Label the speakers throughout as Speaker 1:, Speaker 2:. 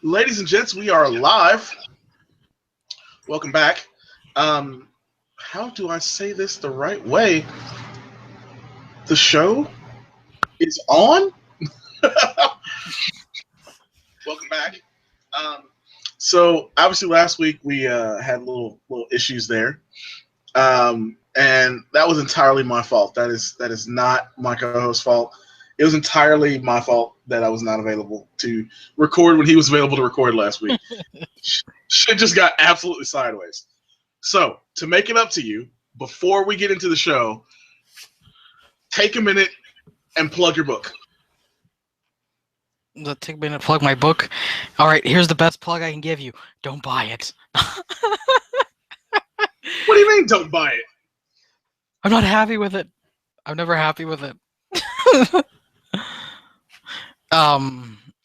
Speaker 1: Ladies and gents, we are live. Welcome back. How do I say this the right way? The show is on. Welcome back. Um, so obviously last week we had little issues there, and that was entirely my fault. That is not my co-host's fault. It was entirely my fault that I was not available to record when he was available to record last week. Shit just got absolutely sideways. So, to make it up to you, before we get into the show, take a minute and plug your book.
Speaker 2: Take a minute to plug my book. All right, here's the best plug I can give you. Don't buy it.
Speaker 1: What do you mean, don't buy it?
Speaker 2: I'm not happy with it. I'm never happy with it.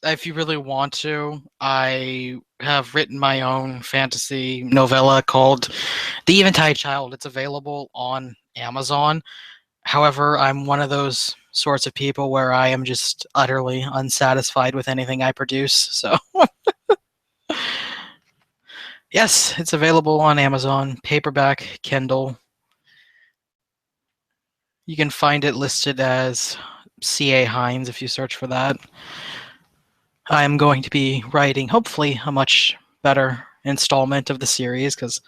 Speaker 2: If you really want to, I have written my own fantasy novella called The Eventide Child. It's available on Amazon. However, I'm one of those sorts of people where I am just utterly unsatisfied with anything I produce. So, yes, it's available on Amazon, paperback, Kindle. You can find it listed as C.A. Hines if you search for that. I'm going to be writing, hopefully, a much better installment of the series because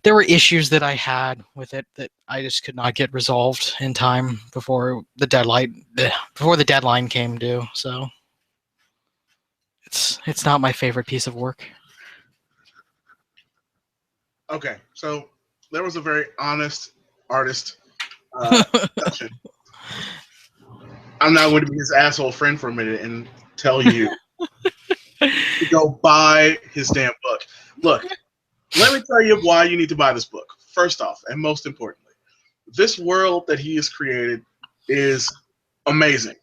Speaker 2: there were issues that I had with it that I just could not get resolved in time before the deadline came due. So it's not my favorite piece of work.
Speaker 1: Okay, so there was a very honest artist discussion. I'm not going to be his asshole friend for a minute and tell you to go buy his damn book. Look, let me tell you why you need to buy this book. First off, and most importantly, this world that he has created is amazing.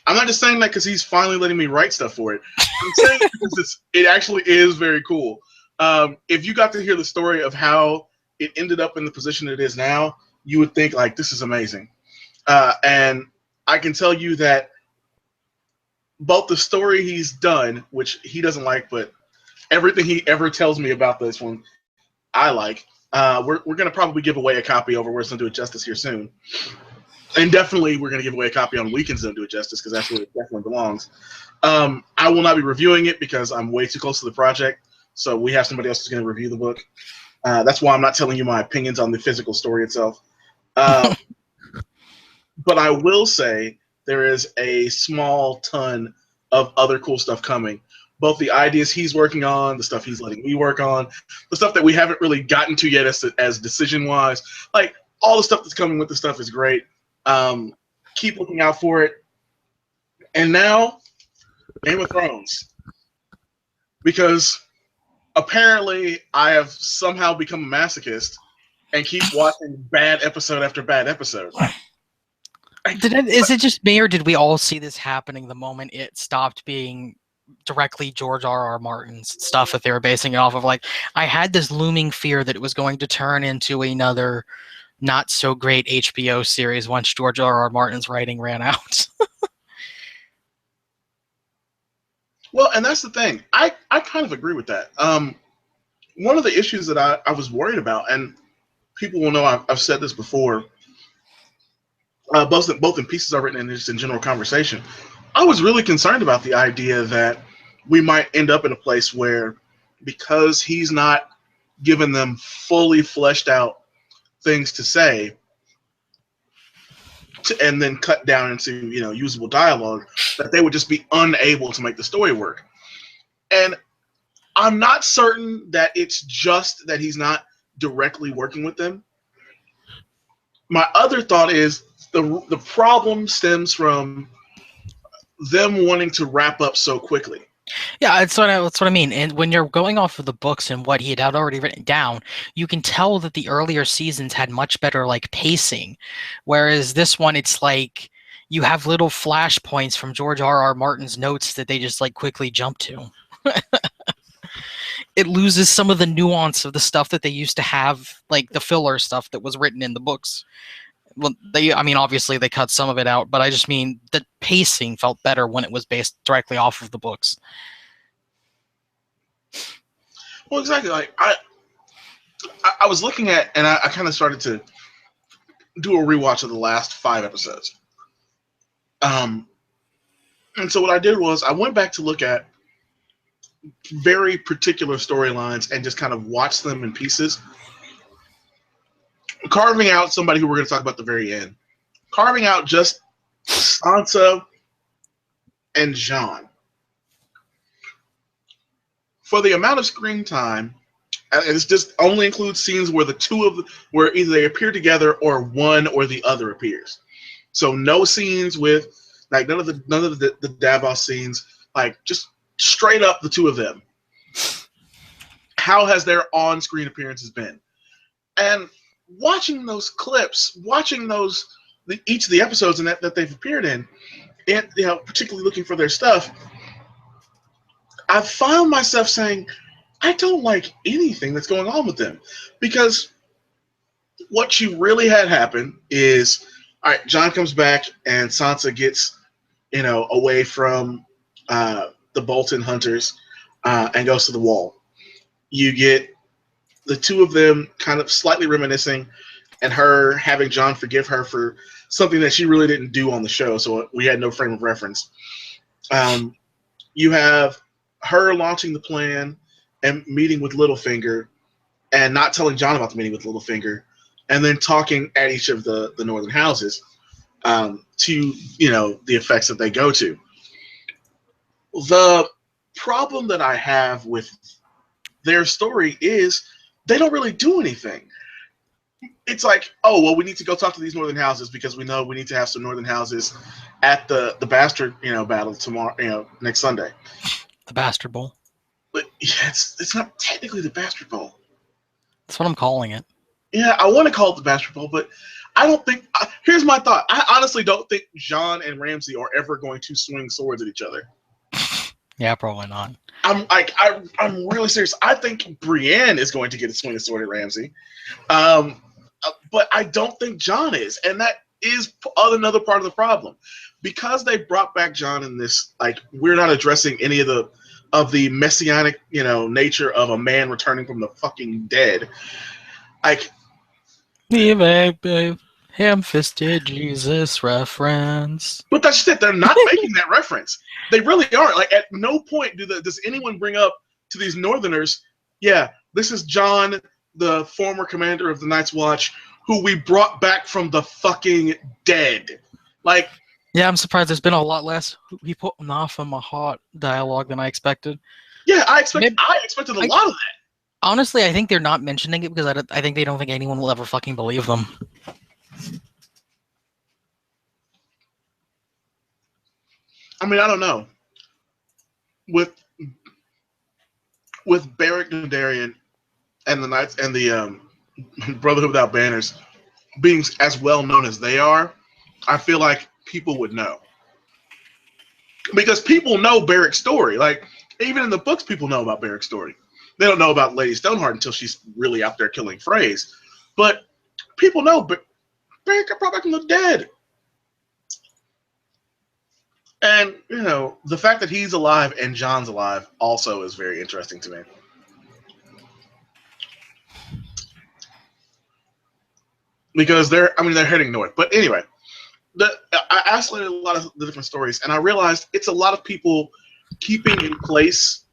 Speaker 1: I'm not just saying that because he's finally letting me write stuff for it. I'm saying it because it actually is very cool. If you got to hear the story of how it ended up in the position it is now, you would think like this is amazing. And I can tell you that both the story he's done, which he doesn't like, but everything he ever tells me about this one, I like. We're going to probably give away a copy over Words Don't Do It Justice here soon. And definitely we're going to give away a copy on Weekends Don't Do It Justice because that's where it definitely belongs. I will not be reviewing it because I'm way too close to the project. So we have somebody else who's going to review the book. That's why I'm not telling you my opinions on the physical story itself. But I will say there is a small ton of other cool stuff coming. Both the ideas he's working on, the stuff he's letting me work on, the stuff that we haven't really gotten to yet as decision-wise. Like, all the stuff that's coming with the stuff is great. Keep looking out for it. And now, Game of Thrones. Because apparently I have somehow become a masochist and keep watching bad episode after bad episode.
Speaker 2: Is it just me, or did we all see this happening the moment it stopped being directly George R.R. Martin's stuff that they were basing it off of? Like, I had this looming fear that it was going to turn into another not so great HBO series once George R.R. Martin's writing ran out.
Speaker 1: Well, and that's the thing. I kind of agree with that. One of the issues that I was worried about, and people will know I've said this before, both in pieces I've written and just in general conversation, I was really concerned about the idea that we might end up in a place where, because he's not given them fully fleshed out things to say, and then cut down into usable dialogue, that they would just be unable to make the story work. And I'm not certain that it's just that he's not directly working with them. My other thought is the problem stems from them wanting to wrap up so quickly.
Speaker 2: Yeah, that's what I mean. And when you're going off of the books and what he had already written down, you can tell that the earlier seasons had much better pacing, whereas this one, it's like you have little flashpoints from George R.R. Martin's notes that they just quickly jump to. It loses some of the nuance of the stuff that they used to have, like the filler stuff that was written in the books. Well, obviously they cut some of it out, but I just mean the pacing felt better when it was based directly off of the books.
Speaker 1: Well, exactly. Like I was looking at, and I kind of started to do a rewatch of the last 5 episodes. Um, and so what I did was I went back to look at very particular storylines and just kind of watch them in pieces, carving out somebody who we're going to talk about at the very end, carving out just Sansa and Jon. For the amount of screen time, and it just only includes scenes where the two of them, where either they appear together or one or the other appears. So no scenes with like none of the Davos scenes, like just straight up the two of them. How has their on-screen appearances been? And watching those clips, watching each of the episodes that they've appeared in, and particularly looking for their stuff, I found myself saying, I don't like anything that's going on with them, because what you really had happen is, all right, Jon comes back and Sansa gets, away from the Bolton hunters and goes to the Wall. You get the two of them kind of slightly reminiscing, and her having Jon forgive her for something that she really didn't do on the show, so we had no frame of reference. You have her launching the plan and meeting with Littlefinger and not telling Jon about the meeting with Littlefinger, and then talking at each of the northern houses to the effects that they go to. The problem that I have with their story is they don't really do anything. It's like, oh, well, we need to go talk to these northern houses because we know we need to have some northern houses at the Bastard battle tomorrow, next Sunday.
Speaker 2: The Bastard Bowl.
Speaker 1: But yeah, it's not technically the Bastard Bowl.
Speaker 2: That's what I'm calling it.
Speaker 1: Yeah, I want to call it the Bastard Bowl, but I don't think. Here's my thought. I honestly don't think Jon and Ramsay are ever going to swing swords at each other.
Speaker 2: Yeah, probably not.
Speaker 1: I'm really serious. I think Brianne is going to get a swing a sword at Ramsay, but I don't think Jon is, and that is another part of the problem, because they brought back Jon in this. Like, we're not addressing any of the messianic, nature of a man returning from the fucking dead. Like,
Speaker 2: ham-fisted Jesus reference.
Speaker 1: but that's just it. They're not making that reference. They really aren't. Like, at no point does anyone bring up to these Northerners, yeah, this is Jon, the former commander of the Night's Watch, who we brought back from the fucking dead. Like,
Speaker 2: yeah, I'm surprised there's been a lot less he put Nafa Mahat dialogue than I expected.
Speaker 1: Yeah, I expected a lot of that.
Speaker 2: Honestly, I think they're not mentioning it because I think they don't think anyone will ever fucking believe them.
Speaker 1: I mean, I don't know. With Beric Dondarrion and the Knights and the Brotherhood Without Banners being as well known as they are, I feel like people would know. Because people know Beric's story. Like, even in the books, people know about Beric's story. They don't know about Lady Stoneheart until she's really out there killing Freys. But people know Beric got brought back from the dead. And, the fact that he's alive and Jon's alive also is very interesting to me. Because they're heading north. But anyway, I isolated a lot of the different stories, and I realized it's a lot of people keeping in place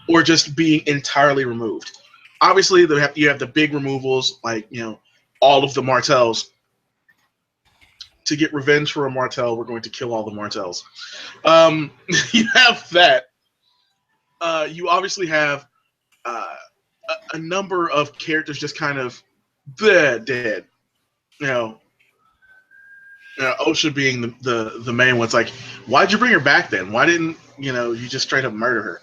Speaker 1: or just being entirely removed. Obviously, you have the big removals, like, all of the Martells. To get revenge for a Martell, we're going to kill all the Martells. You have that. You obviously have a number of characters just kind of dead. Osha being the main one. It's like, why'd you bring her back then? Why didn't you just straight up murder her?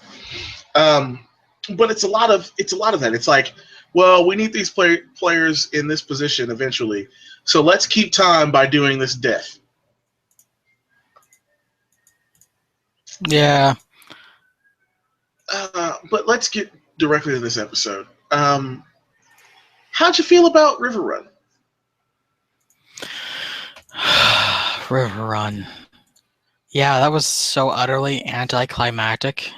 Speaker 1: But it's a lot of that. It's like, well, we need these players in this position eventually, so let's keep time by doing this death.
Speaker 2: Yeah.
Speaker 1: But let's get directly to this episode. How'd you feel about River Run?
Speaker 2: River Run. Yeah, that was so utterly anticlimactic.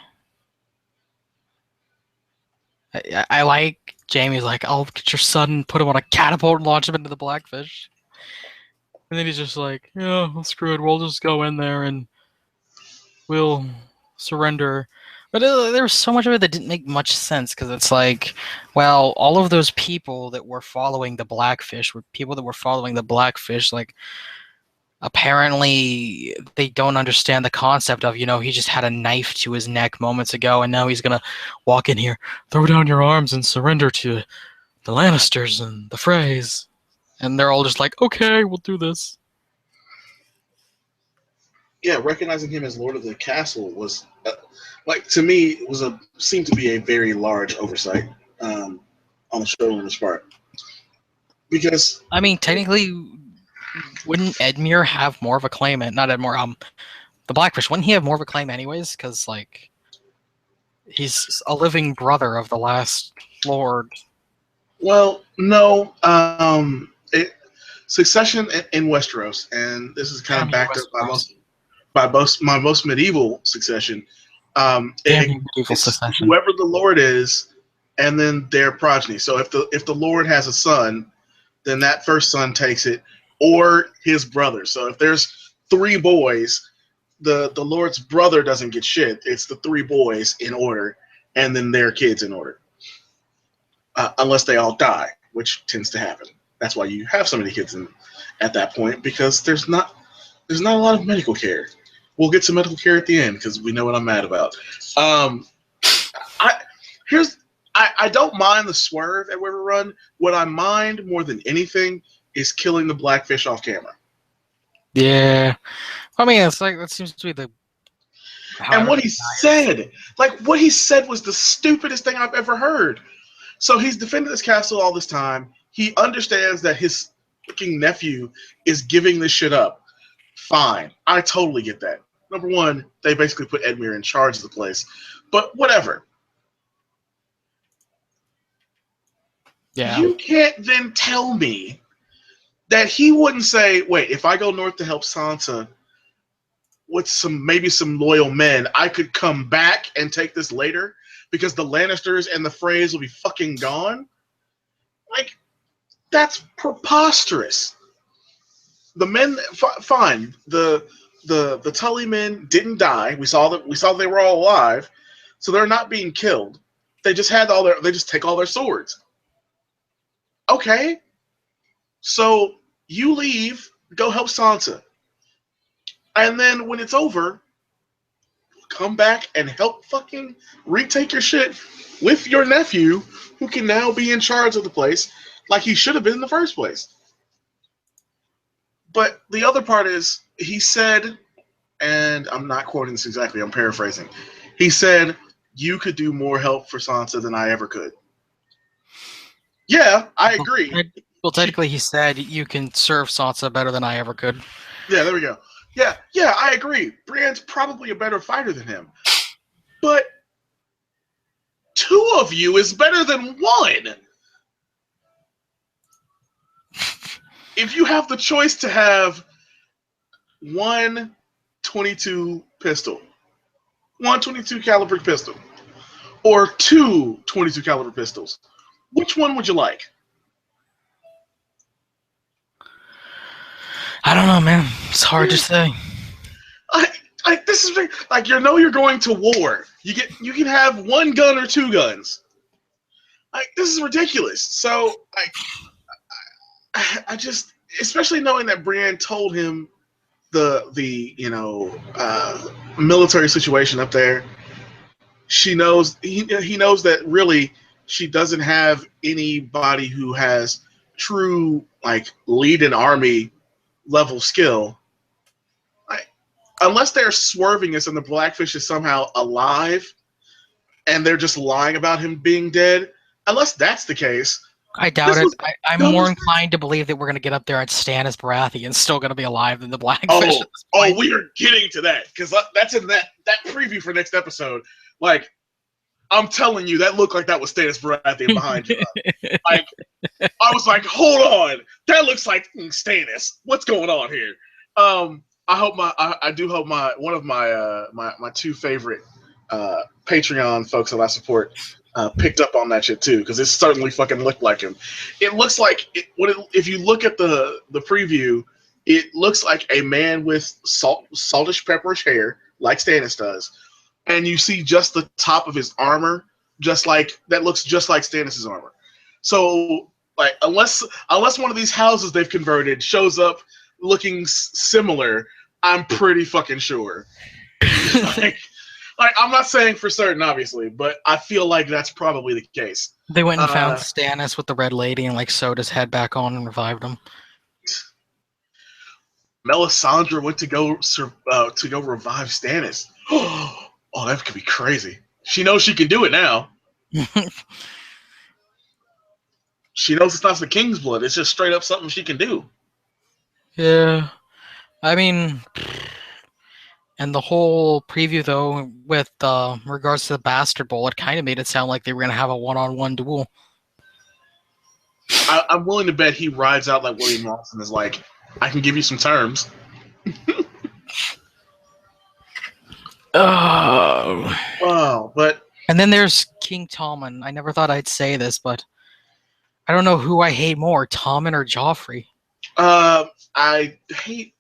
Speaker 2: I like Jamie's like, I'll get your son and put him on a catapult and launch him into the Blackfish. And then he's just like, yeah, well, screw it. We'll just go in there and we'll surrender. But there was so much of it that didn't make much sense because it's like, well, all of those people that were following the Blackfish were people that were following the Blackfish. Like, apparently, they don't understand the concept of, he just had a knife to his neck moments ago, and now he's gonna walk in here, throw down your arms, and surrender to the Lannisters and the Freys. And they're all just like, okay, we'll do this.
Speaker 1: Yeah, recognizing him as Lord of the Castle was, to me, seemed to be a very large oversight on the showrunner's part. Because
Speaker 2: I mean, technically, wouldn't Edmure have more of a claim? Not Edmure, the Blackfish. Wouldn't he have more of a claim anyways? Because like, he's a living brother of the last Lord.
Speaker 1: Well, no. Succession in Westeros, and this is kind of backed up by my most medieval succession.
Speaker 2: Medieval succession.
Speaker 1: Whoever the Lord is, and then their progeny. So if the Lord has a son, then that first son takes it, or his brother. So if there's 3 boys, the Lord's brother doesn't get shit. It's the 3 boys in order, and then their kids in order. Unless they all die, which tends to happen. That's why you have so many kids at that point, because there's not a lot of medical care. We'll get to medical care at the end because we know what I'm mad about. I don't mind the swerve at River Run. What I mind more than anything is killing the Blackfish off camera.
Speaker 2: Yeah, I mean, it's like that seems to be the.
Speaker 1: And what he said was the stupidest thing I've ever heard. So he's defended this castle all this time. He understands that his fucking nephew is giving this shit up. Fine. I totally get that. Number one, they basically put Edmure in charge of the place. But whatever.
Speaker 2: Yeah.
Speaker 1: You can't then tell me that he wouldn't say, wait, if I go north to help Sansa with maybe some loyal men, I could come back and take this later because the Lannisters and the Freys will be fucking gone? Like, that's preposterous. The men, fine. The Tully men didn't die. We saw they were all alive, so they're not being killed. They just take all their swords. Okay, so you leave, go help Sansa, and then when it's over, come back and help fucking retake your shit with your nephew, who can now be in charge of the place like he should have been in the first place. But the other part is, he said, and I'm not quoting this exactly, I'm paraphrasing. He said, you could do more help for Sansa than I ever could. Yeah, I agree.
Speaker 2: Well, technically, he said you can serve Sansa better than I ever could.
Speaker 1: Yeah, there we go. Yeah, I agree. Brienne's probably a better fighter than him. But 2 of you is better than 1. If you have the choice to have 1 .22 pistol, 1 .22 caliber pistol, or 2 .22 caliber pistols, which one would you like?
Speaker 2: I don't know, man. It's hard to say.
Speaker 1: This is like, you're going to war. You can have 1 gun or 2 guns. This is ridiculous. So I just, especially knowing that Brienne told him the military situation up there. She knows he knows that really she doesn't have anybody who has true lead an army level skill. Unless they're swerving us and the Blackfish is somehow alive and they're just lying about him being dead. Unless that's the case,
Speaker 2: I doubt it. I'm more inclined to believe that we're going to get up there and Stannis Baratheon's still going to be alive than the Blackfish.
Speaker 1: We are getting to that because that's in that preview for next episode. I'm telling you, that looked like that was Stannis Baratheon behind you. I was like, hold on, that looks like Stannis. What's going on here? I do hope one of my 2 favorite Patreon folks that I support picked up on that shit too, because it certainly fucking looked like him. It looks like if you look at the preview, it looks like a man with saltish, pepperish hair, like Stannis does, and you see just the top of his armor, just like that looks just like Stannis's armor. So, like, unless one of these houses they've converted shows up looking similar, I'm pretty fucking sure. Like, I'm not saying for certain, obviously, but I feel like that's probably the case.
Speaker 2: They went and found Stannis with the red lady and like sewed his head back on and revived him.
Speaker 1: Melisandre went to go revive Stannis. Oh, that could be crazy. She knows she can do it now. She knows it's not the King's blood. It's just straight up something she can do.
Speaker 2: Yeah. I mean, and the whole preview, though, with regards to the Bastard Bowl, it kind of made it sound like they were going to have a one-on-one duel.
Speaker 1: I'm willing to bet he rides out like William Lawson is like, I can give you some terms. Oh, but...
Speaker 2: And then there's King Tommen. I never thought I'd say this, but I don't know who I hate more, Tommen or Joffrey.
Speaker 1: I hate...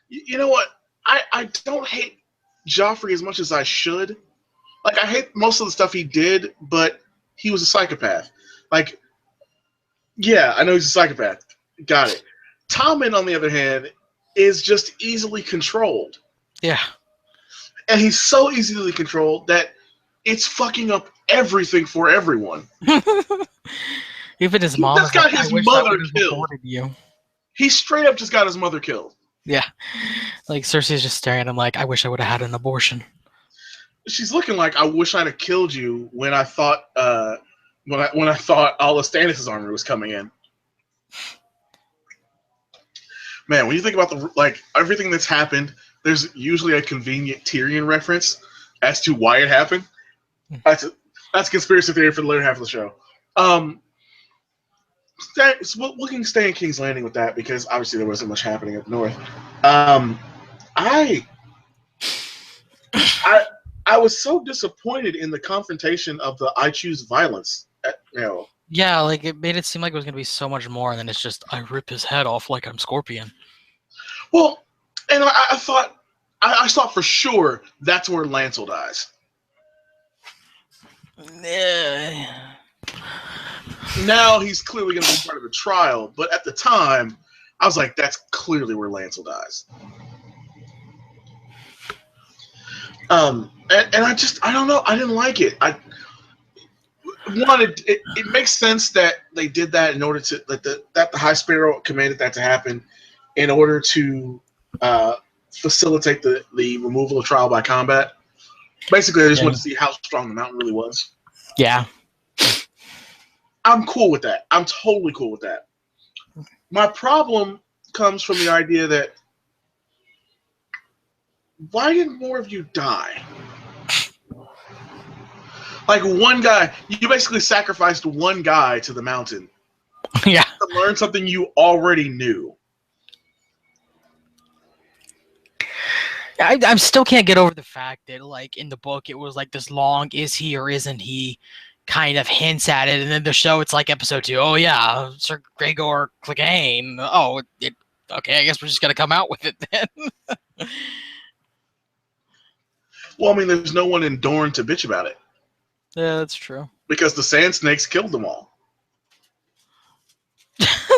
Speaker 1: You know what? I don't hate Joffrey as much as I should. Like, I hate most of the stuff he did, but he was a psychopath. Like, yeah, I know he's a psychopath. Got it. Tommen, on the other hand, is just easily controlled.
Speaker 2: Yeah.
Speaker 1: And he's so easily controlled that it's fucking up everything for everyone.
Speaker 2: Even his mom
Speaker 1: just got his mother killed.
Speaker 2: You.
Speaker 1: He straight up just got his mother killed.
Speaker 2: Yeah. Like, Cersei's just staring at him like, I wish I would have had an abortion.
Speaker 1: She's looking like, I wish I'd have killed you when I thought when I thought all of Stannis' armor was coming in. Man, when you think about everything that's happened, there's usually a convenient Tyrion reference as to why it happened. That's a conspiracy theory for the later half of the show. We can stay in King's Landing with that because obviously there wasn't much happening up north. I was so disappointed in the confrontation of the I choose violence.
Speaker 2: Yeah, like it made it seem like it was going to be so much more, and then it's just I rip his head off like I'm Scorpion.
Speaker 1: Well, and I thought for sure that's where Lancel dies. Now he's clearly going to be part of the trial, but at the time, I was like, that's clearly where Lancel dies. And I don't know, I didn't like it. It makes sense that they did that in order to that the High Sparrow commanded that to happen in order to facilitate the removal of trial by combat. Basically, I just wanted to see how strong the mountain really was.
Speaker 2: Yeah.
Speaker 1: I'm cool with that. I'm totally cool with that. My problem comes from the idea that why didn't more of you die? Like one guy, you basically sacrificed one guy to the mountain.
Speaker 2: Yeah.
Speaker 1: To learn something you already knew.
Speaker 2: I still can't get over the fact that, like, in the book, it was like this long is he or isn't he kind of hints at it, and then the show, it's like episode 2. Oh, yeah, Sir Gregor Clegane. Oh, okay, I guess we're just going to come out with it then.
Speaker 1: Well, I mean, there's no one in Dorne to bitch about it.
Speaker 2: Yeah, that's true.
Speaker 1: Because the Sand Snakes killed them all.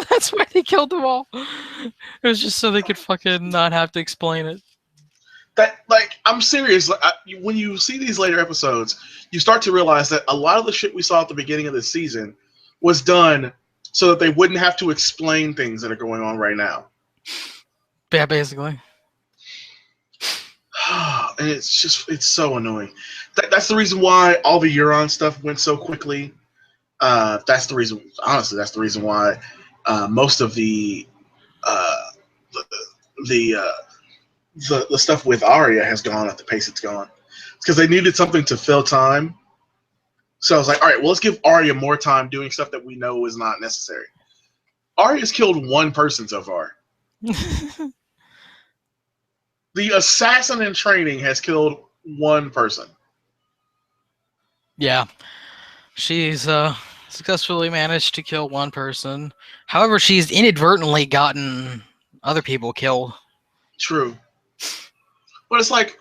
Speaker 2: That's why they killed them all. It was just so they could fucking not have to explain it.
Speaker 1: I'm serious. When you see these later episodes, you start to realize that a lot of the shit we saw at the beginning of this season was done so that they wouldn't have to explain things that are going on right now.
Speaker 2: Yeah, basically.
Speaker 1: And it's so annoying. That's the reason why all the Euron stuff went so quickly. That's the reason. Honestly, that's the reason why most of the stuff with Arya has gone at the pace it's gone. It's because they needed something to fill time. So I was like, all right, well, let's give Arya more time doing stuff that we know is not necessary. Arya's killed one person so far. The assassin in training has killed one person.
Speaker 2: Yeah. She's successfully managed to kill one person. However, she's inadvertently gotten other people killed.
Speaker 1: True. But it's like,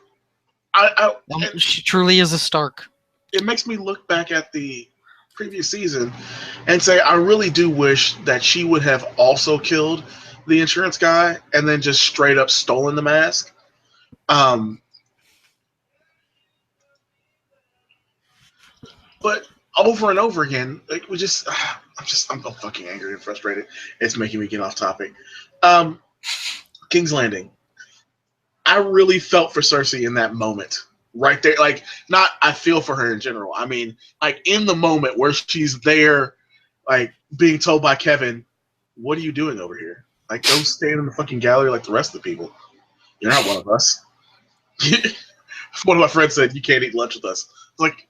Speaker 1: and
Speaker 2: She truly is a Stark.
Speaker 1: it makes me look back at the previous season and say, I really do wish that she would have also killed the insurance guy and then just straight up stolen the mask. But over and over again, like I'm fucking angry and frustrated. It's making me get off topic. King's Landing. I really felt for Cersei in that moment. Right there. Like, not I feel for her in general. I mean, like in the moment where she's there, like being told by Kevin, what are you doing over here? Like, go stand in the fucking gallery like the rest of the people. You're not one of us. One of my friends said, you can't eat lunch with us. It's like,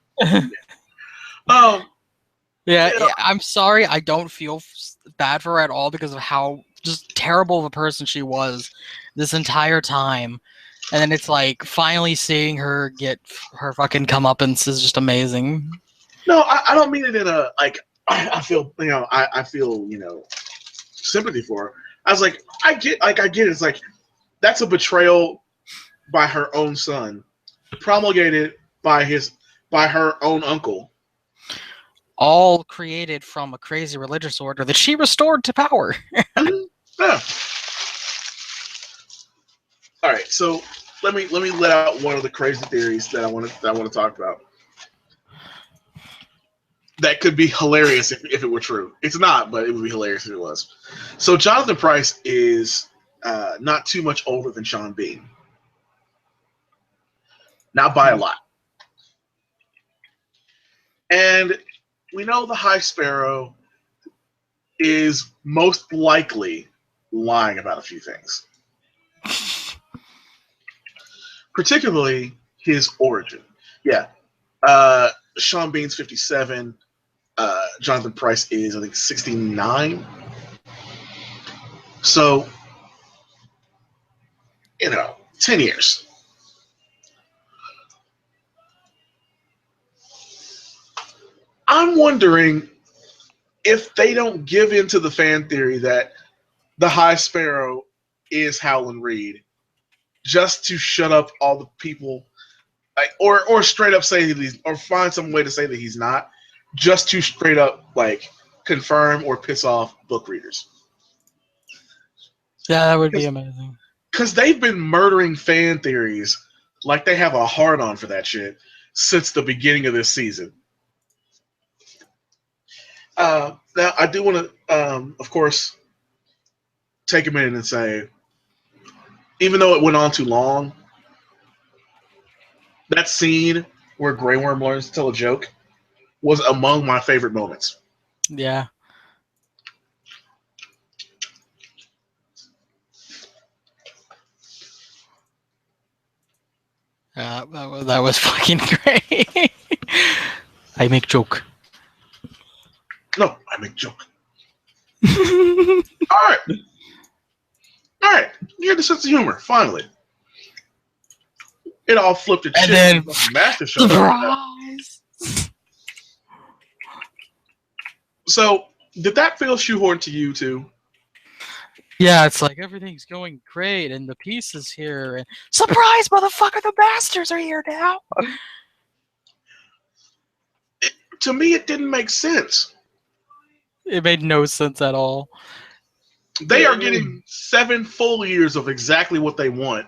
Speaker 2: yeah, I'm sorry. I don't feel bad for her at all because of how just terrible of a person she was this entire time. And then it's like finally seeing her get her fucking comeuppance is just amazing.
Speaker 1: No, I don't mean it in a like. I feel I feel sympathy for her. I was like, I get it. It's like that's a betrayal by her own son, promulgated by her own uncle.
Speaker 2: All created from a crazy religious order that she restored to power.
Speaker 1: Yeah. All right, so let me let out one of the crazy theories that I want to talk about. That could be hilarious if it were true. It's not, but it would be hilarious if it was. So Jonathan Pryce is not too much older than Sean Bean. Not by a lot. And we know the High Sparrow is most likely lying about a few things. Particularly his origin. Yeah. Sean Bean's 57. Jonathan Pryce is, I think, 69. So, 10 years. I'm wondering if they don't give in to the fan theory that the High Sparrow is Howland Reed just to shut up all the people, like, or straight up say that he's, or find some way to say that he's not, just to straight up like confirm or piss off book readers.
Speaker 2: Yeah, that would be amazing.
Speaker 1: Because they've been murdering fan theories like they have a hard on for that shit since the beginning of this season. Now, I do want to, of course, take a minute and say, even though it went on too long, that scene where Grey Worm learns to tell a joke was among my favorite moments.
Speaker 2: Yeah. That was fucking great. I make joke.
Speaker 1: No, I make joke. All right. You had the sense of humor. Finally, it all flipped its shit.
Speaker 2: And then
Speaker 1: Master showed
Speaker 2: surprise.
Speaker 1: So, did that feel shoehorned to you too?
Speaker 2: Yeah, it's like everything's going great, and the piece is here, and surprise, motherfucker! The Masters are here now.
Speaker 1: To me, it didn't make sense.
Speaker 2: It made no sense at all.
Speaker 1: They are getting 7 full years of exactly what they want,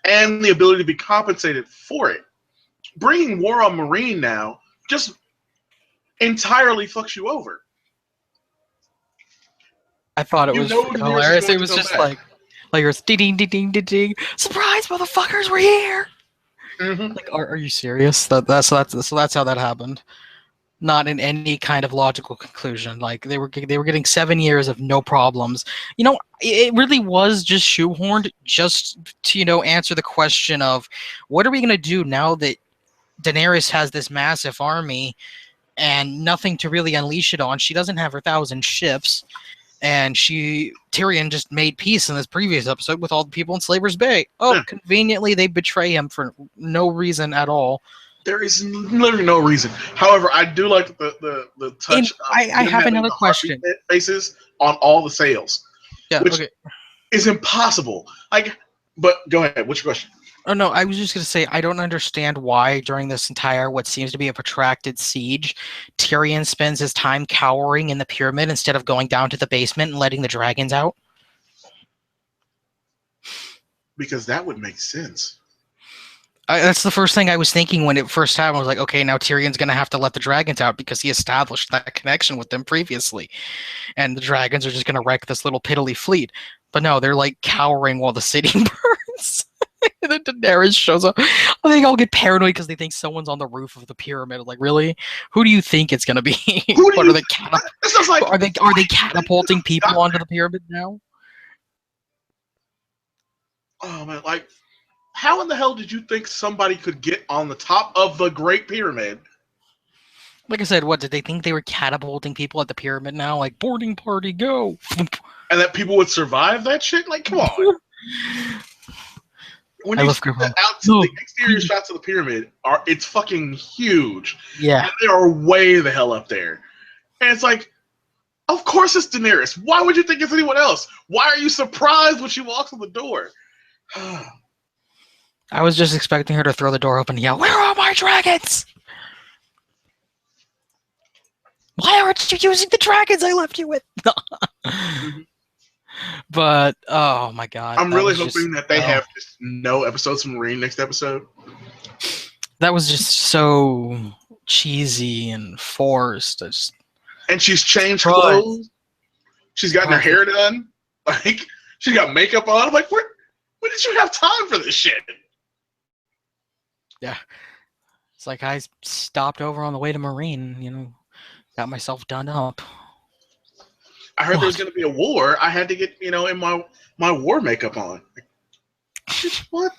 Speaker 1: and the ability to be compensated for it. Bringing War on Marine now just entirely fucks you over.
Speaker 2: I thought it was hilarious. It was just like it was ding ding ding ding ding. Surprise, motherfuckers! We're here.
Speaker 1: Mm-hmm.
Speaker 2: Like, are you serious? That's how that happened. Not in any kind of logical conclusion. Like they were getting 7 years of no problems. It really was just shoehorned just to answer the question of what are we gonna do now that Daenerys has this massive army and nothing to really unleash it on. She doesn't have her 1,000 ships, and Tyrion just made peace in this previous episode with all the people in Slaver's Bay. Oh, yeah. Conveniently they betray him for no reason at all.
Speaker 1: There is literally no reason. However, I do like the touch of
Speaker 2: I
Speaker 1: them
Speaker 2: have
Speaker 1: having
Speaker 2: another
Speaker 1: the heartbeat
Speaker 2: question.
Speaker 1: faces on all the sails,
Speaker 2: Yeah,
Speaker 1: which
Speaker 2: okay.
Speaker 1: is impossible. Like, but go ahead. What's your question?
Speaker 2: Oh no, I was just gonna say I don't understand why during this entire what seems to be a protracted siege, Tyrion spends his time cowering in the pyramid instead of going down to the basement and letting the dragons out.
Speaker 1: Because that would make sense.
Speaker 2: That's the first thing I was thinking when it first happened. I was like, okay, now Tyrion's gonna have to let the dragons out because he established that connection with them previously, and the dragons are just gonna wreck this little piddly fleet. But no, they're like cowering while the city burns. And then Daenerys shows up. I think I'll get paranoid because they think someone's on the roof of the pyramid. Like, really? Who do you think it's gonna be?
Speaker 1: Who do
Speaker 2: What
Speaker 1: you?
Speaker 2: are they
Speaker 1: This is like
Speaker 2: are they catapulting people onto the pyramid now?
Speaker 1: oh man, like how in the hell did you think somebody could get on the top of the Great Pyramid?
Speaker 2: Like I said, what did they think they were catapulting people at the pyramid now? Like boarding party, go!
Speaker 1: And that people would survive that shit? Like, come on. When
Speaker 2: I
Speaker 1: you
Speaker 2: love
Speaker 1: see the
Speaker 2: Griffon. No,
Speaker 1: the exterior shots of the pyramid are it's fucking huge.
Speaker 2: yeah.
Speaker 1: And they are way the hell up there. And it's like, of course it's Daenerys. Why would you think it's anyone else? Why are you surprised when she walks in the door?
Speaker 2: I was just expecting her to throw the door open and yell, "Where are my dragons? Why aren't you using the dragons I left you with?" But oh my god,
Speaker 1: I'm
Speaker 2: that
Speaker 1: really
Speaker 2: was
Speaker 1: hoping
Speaker 2: just
Speaker 1: that they have just no episodes from Marine next episode.
Speaker 2: that was just so cheesy and forced.
Speaker 1: And she's changed clothes. She's gotten her hair done. Like she's got makeup on. I'm like, where did you have time for this shit?
Speaker 2: Yeah. It's like I stopped over on the way to Marine, you know, got myself done up.
Speaker 1: I heard there was going to be a war. I had to get, you know, in my war makeup on. What?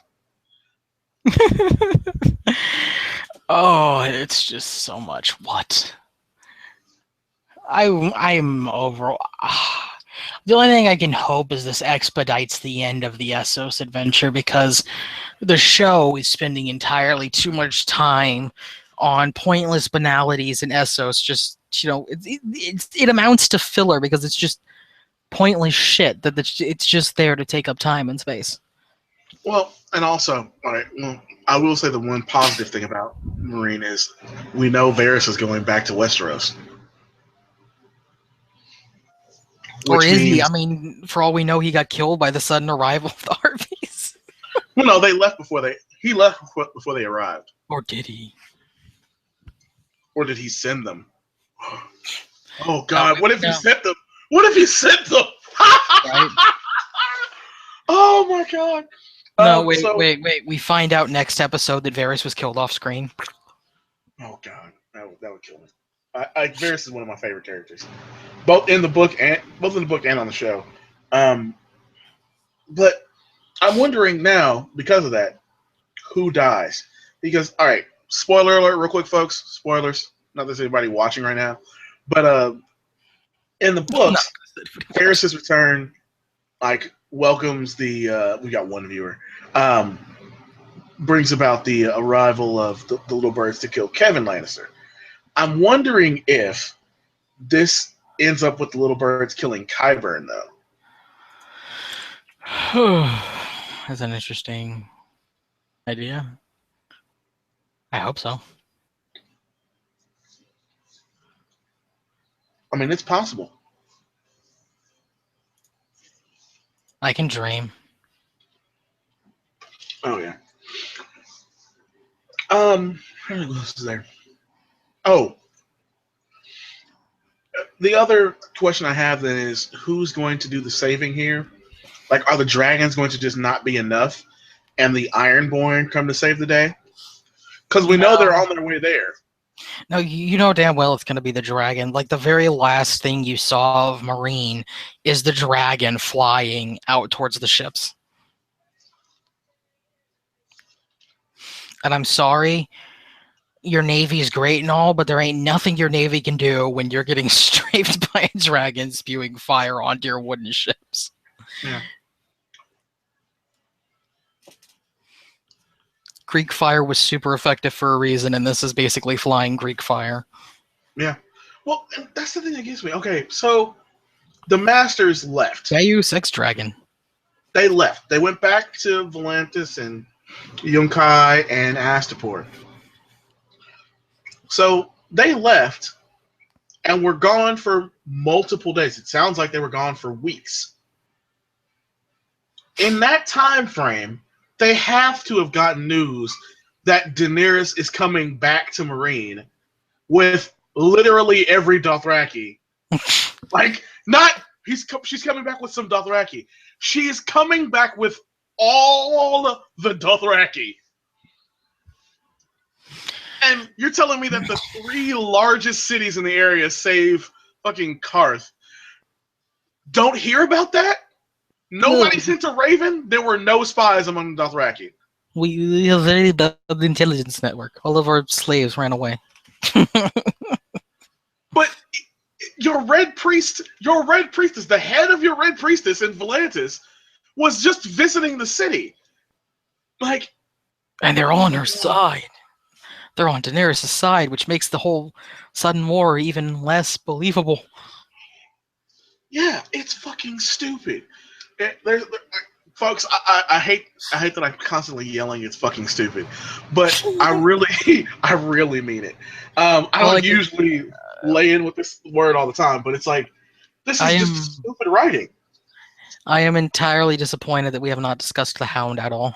Speaker 2: Oh, it's just so much. What? I'm over. The only thing I can hope is this expedites the end of the Essos adventure because the show is spending entirely too much time on pointless banalities in Essos. Just it amounts to filler because it's just pointless shit that it's just there to take up time and space.
Speaker 1: Well, and also, all right. Well, I will say the one positive thing about Marine is we know Varys is going back to Westeros.
Speaker 2: Or is he? I mean, for all we know, he got killed by the sudden arrival of the Harpies.
Speaker 1: Well, no, they left he left before they arrived.
Speaker 2: Or did he?
Speaker 1: Or did he send them? Oh God! What if he sent them? What if he sent them? Right? Oh my God!
Speaker 2: No, wait. We find out next episode that Varys was killed off screen.
Speaker 1: Oh God, that would kill me. Varys is one of my favorite characters, both in the book and on the show. But I'm wondering now because of that, who dies? Because all right, spoiler alert, real quick, folks. Spoilers. Not that there's anybody watching right now, but in the books, Varys' return welcomes the we got one viewer. Brings about the arrival of the little birds to kill Kevin Lannister. I'm wondering if this ends up with the little birds killing Qyburn, though.
Speaker 2: That's an interesting idea. I hope so.
Speaker 1: I mean, it's possible.
Speaker 2: I can dream.
Speaker 1: Oh yeah. What else is there? Oh, the other question I have then is who's going to do the saving here? Like, are the dragons going to just not be enough, and the Ironborn come to save the day? Because we know they're on their way there.
Speaker 2: No, you know damn well it's going to be the dragon. Like, the very last thing you saw of Marine is the dragon flying out towards the ships. And I'm sorry, your Navy's great and all, but there ain't nothing your Navy can do when you're getting strafed by a dragon spewing fire onto your wooden ships.
Speaker 1: Yeah.
Speaker 2: Greek fire was super effective for a reason, and this is basically flying Greek fire.
Speaker 1: Yeah. Well, that's the thing that gets me. Okay, so the Masters left.
Speaker 2: Deus Ex Dragon.
Speaker 1: They left. They went back to Volantis and Yunkai and Astapor. So they left and were gone for multiple days. It sounds like they were gone for weeks. In that time frame, they have to have gotten news that Daenerys is coming back to Meereen with literally every Dothraki. Like, not she's coming back with some Dothraki. She is coming back with all the Dothraki. And you're telling me that the 3 largest cities in the area, save fucking Karth, don't hear about that? Nobody sent a Raven? There were no spies among the Dothraki.
Speaker 2: We have a very bad intelligence network. All of our slaves ran away.
Speaker 1: But your Red Priestess, the head of your Red Priestess in Volantis, was just visiting the city. Like,
Speaker 2: and they're on her side. They're on Daenerys' side, which makes the whole sudden war even less believable.
Speaker 1: Yeah, it's fucking stupid. Folks, I hate that I'm constantly yelling it's fucking stupid, but I really mean it. I don't usually lay in with this word all the time, but it's like, this is just stupid writing.
Speaker 2: I am entirely disappointed that we have not discussed the Hound at all.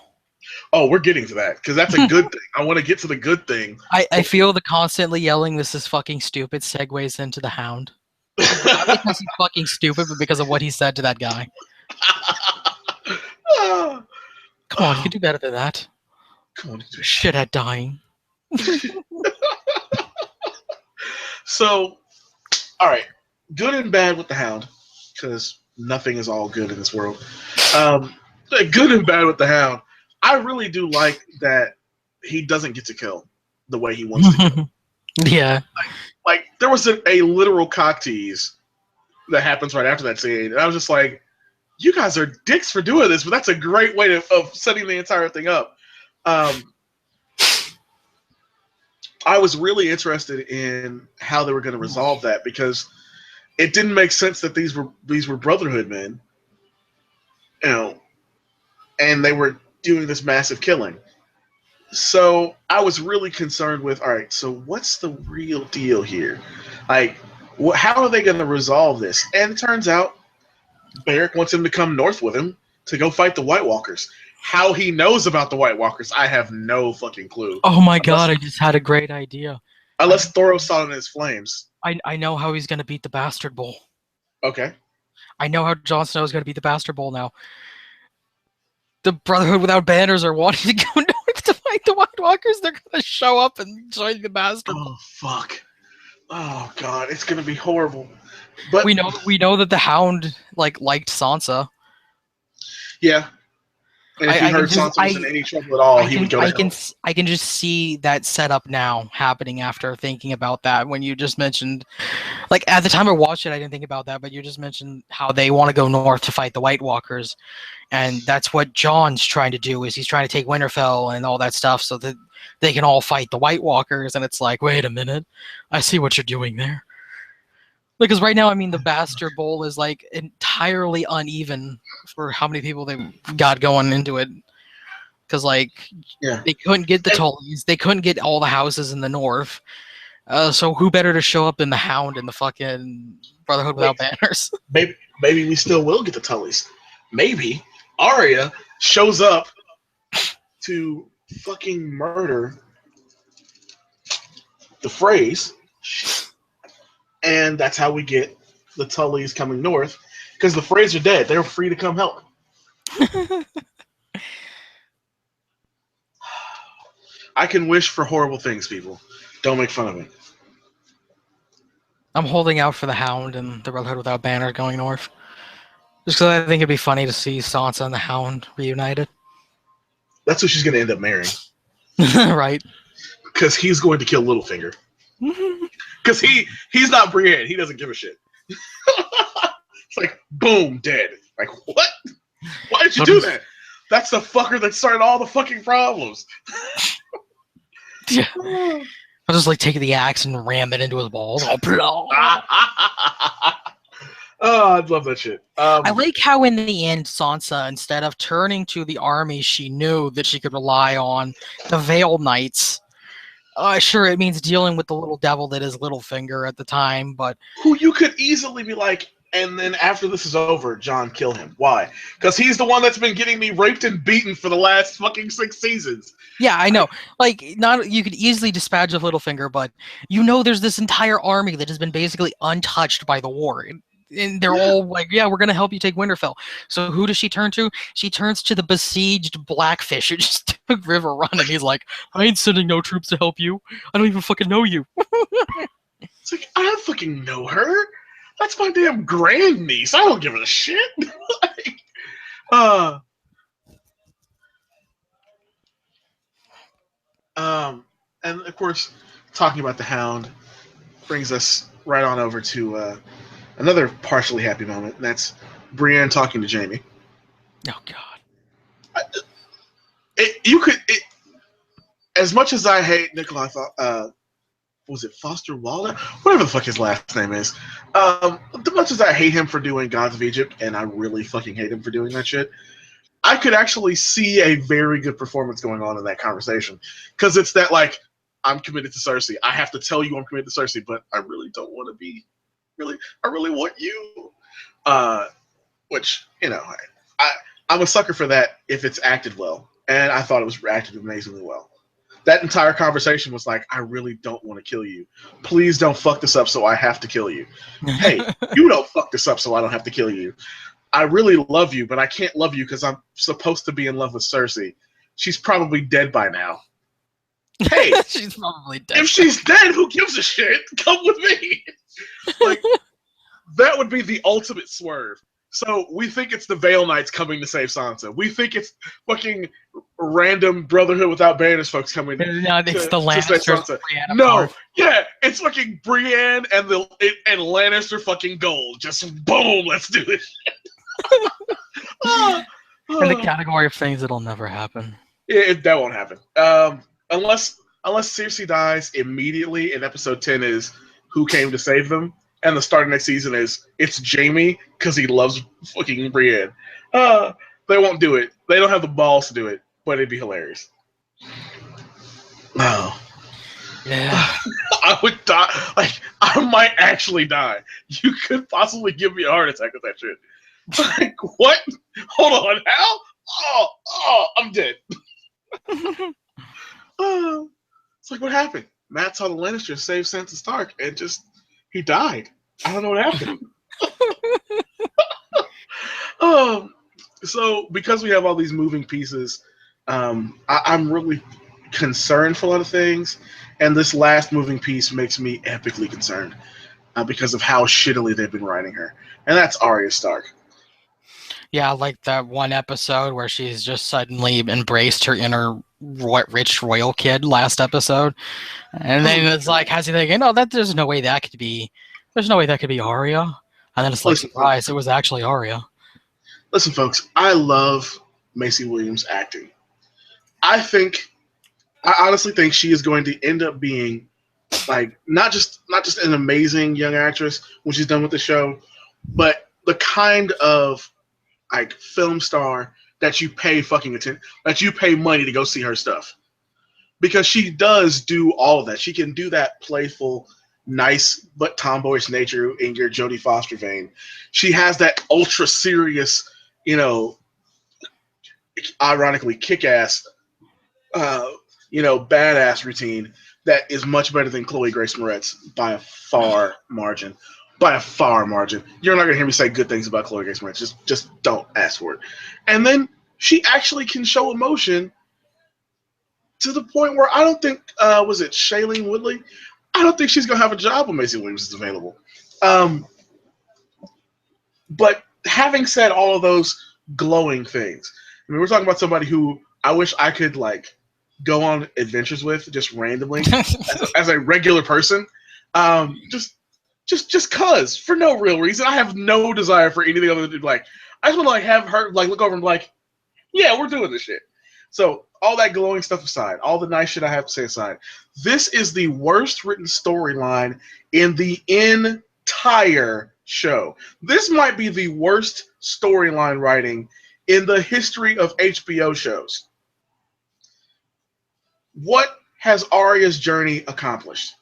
Speaker 1: Oh, we're getting to that, because that's a good thing. I want to get to the good thing.
Speaker 2: I feel the constantly yelling this is fucking stupid segues into the Hound. Not because he's fucking stupid, but because of what he said to that guy. Come on, you can do better than that.
Speaker 1: Come on,
Speaker 2: shit at dying.
Speaker 1: So, all right, good and bad with the Hound, because nothing is all good in this world. Good and bad with the Hound. I really do like that he doesn't get to kill the way he wants to kill.
Speaker 2: Yeah.
Speaker 1: Like there was a literal cock tease that happens right after that scene, and I was just like, you guys are dicks for doing this, but that's a great way of setting the entire thing up. I was really interested in how they were going to resolve that, because it didn't make sense that these were Brotherhood men, you know, and they were doing this massive killing. So I was really concerned with, all right, so what's the real deal here? Like, how are they going to resolve this? And it turns out Beric wants him to come north with him to go fight the White Walkers. How he knows about the White Walkers, I have no fucking clue.
Speaker 2: Oh my god, I just had a great idea.
Speaker 1: Unless Thoros saw it in his flames.
Speaker 2: I know how he's going to beat the Bastard Bowl.
Speaker 1: Okay.
Speaker 2: I know how Jon Snow is going to beat the Bastard Bowl now. The Brotherhood without banners are wanting to go north to fight the White Walkers. They're going to show up and join the Bastard Bowl.
Speaker 1: Oh, fuck. Oh, God, it's going to be horrible. But
Speaker 2: we know that the Hound liked Sansa.
Speaker 1: Yeah. And if he heard Sansa was in any trouble at all, he would go to hell.
Speaker 2: I can just see that setup now happening after thinking about that. When you just mentioned, like at the time I watched it, I didn't think about that, but you just mentioned how they want to go north to fight the White Walkers, and that's what Jon's trying to do. Is he's trying to take Winterfell and all that stuff so that they can all fight the White Walkers. And it's like, wait a minute, I see what you're doing there. Because right now, I mean, the Bastard Bowl is like entirely uneven for how many people they got going into it. Because like, they couldn't get the Tullys, they couldn't get all the houses in the north. So who better to show up than the Hound and the fucking Brotherhood without banners?
Speaker 1: Maybe we still will get the Tullys. Maybe Arya shows up to fucking murder the Freys. And that's how we get the Tullys coming north, because the Freys are dead. They're free to come help. I can wish for horrible things, people. Don't make fun of me.
Speaker 2: I'm holding out for the Hound and the Brotherhood without banners going north. Just because I think it'd be funny to see Sansa and the Hound reunited.
Speaker 1: That's who she's going to end up marrying.
Speaker 2: Right.
Speaker 1: Because he's going to kill Littlefinger. Because he's not Brianne. He doesn't give a shit. It's like, boom, dead. Like, what? Why did you do that? That's the fucker that started all the fucking problems.
Speaker 2: Yeah. I'll just like take the axe and ram it into his balls. Oh,
Speaker 1: I'd love that shit.
Speaker 2: I like how in the end Sansa, instead of turning to the army she knew that she could rely on, the Vale Knights. Sure, it means dealing with the little devil that is Littlefinger at the time, but
Speaker 1: who you could easily be like, and then after this is over, Jon, kill him. Why? Because he's the one that's been getting me raped and beaten for the last fucking 6 seasons.
Speaker 2: yeah, I know. Like, not you could easily dispatch of Littlefinger, but you know there's this entire army that has been basically untouched by the war. And they're all like, yeah, we're going to help you take Winterfell. So who does she turn to? She turns to the besieged Blackfish who just took River Run, and he's like, I ain't sending no troops to help you. I don't even fucking know you.
Speaker 1: It's like, I don't fucking know her. That's my damn grandniece. I don't give a shit. Like, and of course, talking about the Hound brings us right on over to another partially happy moment, and that's Brienne talking to Jaime.
Speaker 2: Oh God!
Speaker 1: As much as I hate Nikolai, was it Foster Waller? Whatever the fuck his last name is. As much as I hate him for doing Gods of Egypt, and I really fucking hate him for doing that shit, I could actually see a very good performance going on in that conversation. Because it's that, like, I'm committed to Cersei. I have to tell you I'm committed to Cersei, but I really don't want to be. I really want you. Which, you know, I'm a sucker for that if it's acted well. And I thought it was acted amazingly well. That entire conversation was like, I really don't want to kill you. Please don't fuck this up so I have to kill you. Hey, you don't fuck this up so I don't have to kill you. I really love you, but I can't love you because I'm supposed to be in love with Cersei. She's probably dead by now. Hey,
Speaker 2: she's probably dead.
Speaker 1: If she's dead, who gives a shit? Come with me. Like, that would be the ultimate swerve. So we think it's the Vale Knights coming to save Sansa. We think it's fucking random Brotherhood Without Banners folks coming
Speaker 2: no, it's the Lannisters.
Speaker 1: No, yeah, it's fucking Brienne and Lannister fucking gold. Just boom, let's do it.
Speaker 2: In the category of things that'll never happen.
Speaker 1: That won't happen. Unless Cersei dies immediately, and episode 10 is who came to save them. And the start of next season is it's Jaime because he loves fucking Brienne. They won't do it. They don't have the balls to do it, but it'd be hilarious. No.
Speaker 2: Yeah.
Speaker 1: I would die. Like, I might actually die. You could possibly give me a heart attack with that shit. Like, what? Hold on. How? Oh, I'm dead. It's like, what happened? Matt saw the Lannisters save Sansa Stark and just he died. I don't know what happened. So because we have all these moving pieces, I'm really concerned for a lot of things, and this last moving piece makes me epically concerned because of how shittily they've been writing her, and that's Arya Stark.
Speaker 2: Yeah, like that one episode where she's just suddenly embraced her inner rich royal kid last episode, and then it's like, how's he thinking? No, there's no way that could be. There's no way that could be Arya. And then it's like, surprise, it was actually Arya.
Speaker 1: Listen, folks, I love Maisie Williams' acting. I honestly think she is going to end up being like not just an amazing young actress when she's done with the show, but the kind of like film star that you pay fucking attention, that you pay money to go see her stuff. Because she does do all of that. She can do that playful, nice but tomboyish nature in your Jodie Foster vein. She has that ultra serious, ironically kick-ass, badass routine that is much better than Chloe Grace Moretz by a far margin. By a far margin. You're not going to hear me say good things about Chloe Grace Moretz. Just don't ask for it. And then she actually can show emotion to the point where I don't think, was it Shailene Woodley? I don't think she's going to have a job when Maisie Williams is available. But having said all of those glowing things, I mean, we're talking about somebody who I wish I could, like, go on adventures with just randomly as a regular person. Just cause, for no real reason. I have no desire for anything other than, like, I just want to, like, have her, like, look over and be like, Yeah, we're doing this shit. So all that glowing stuff aside, all the nice shit I have to say aside, this is the worst written storyline in the entire show. This might be the worst storyline writing in the history of HBO shows. What has Arya's journey accomplished?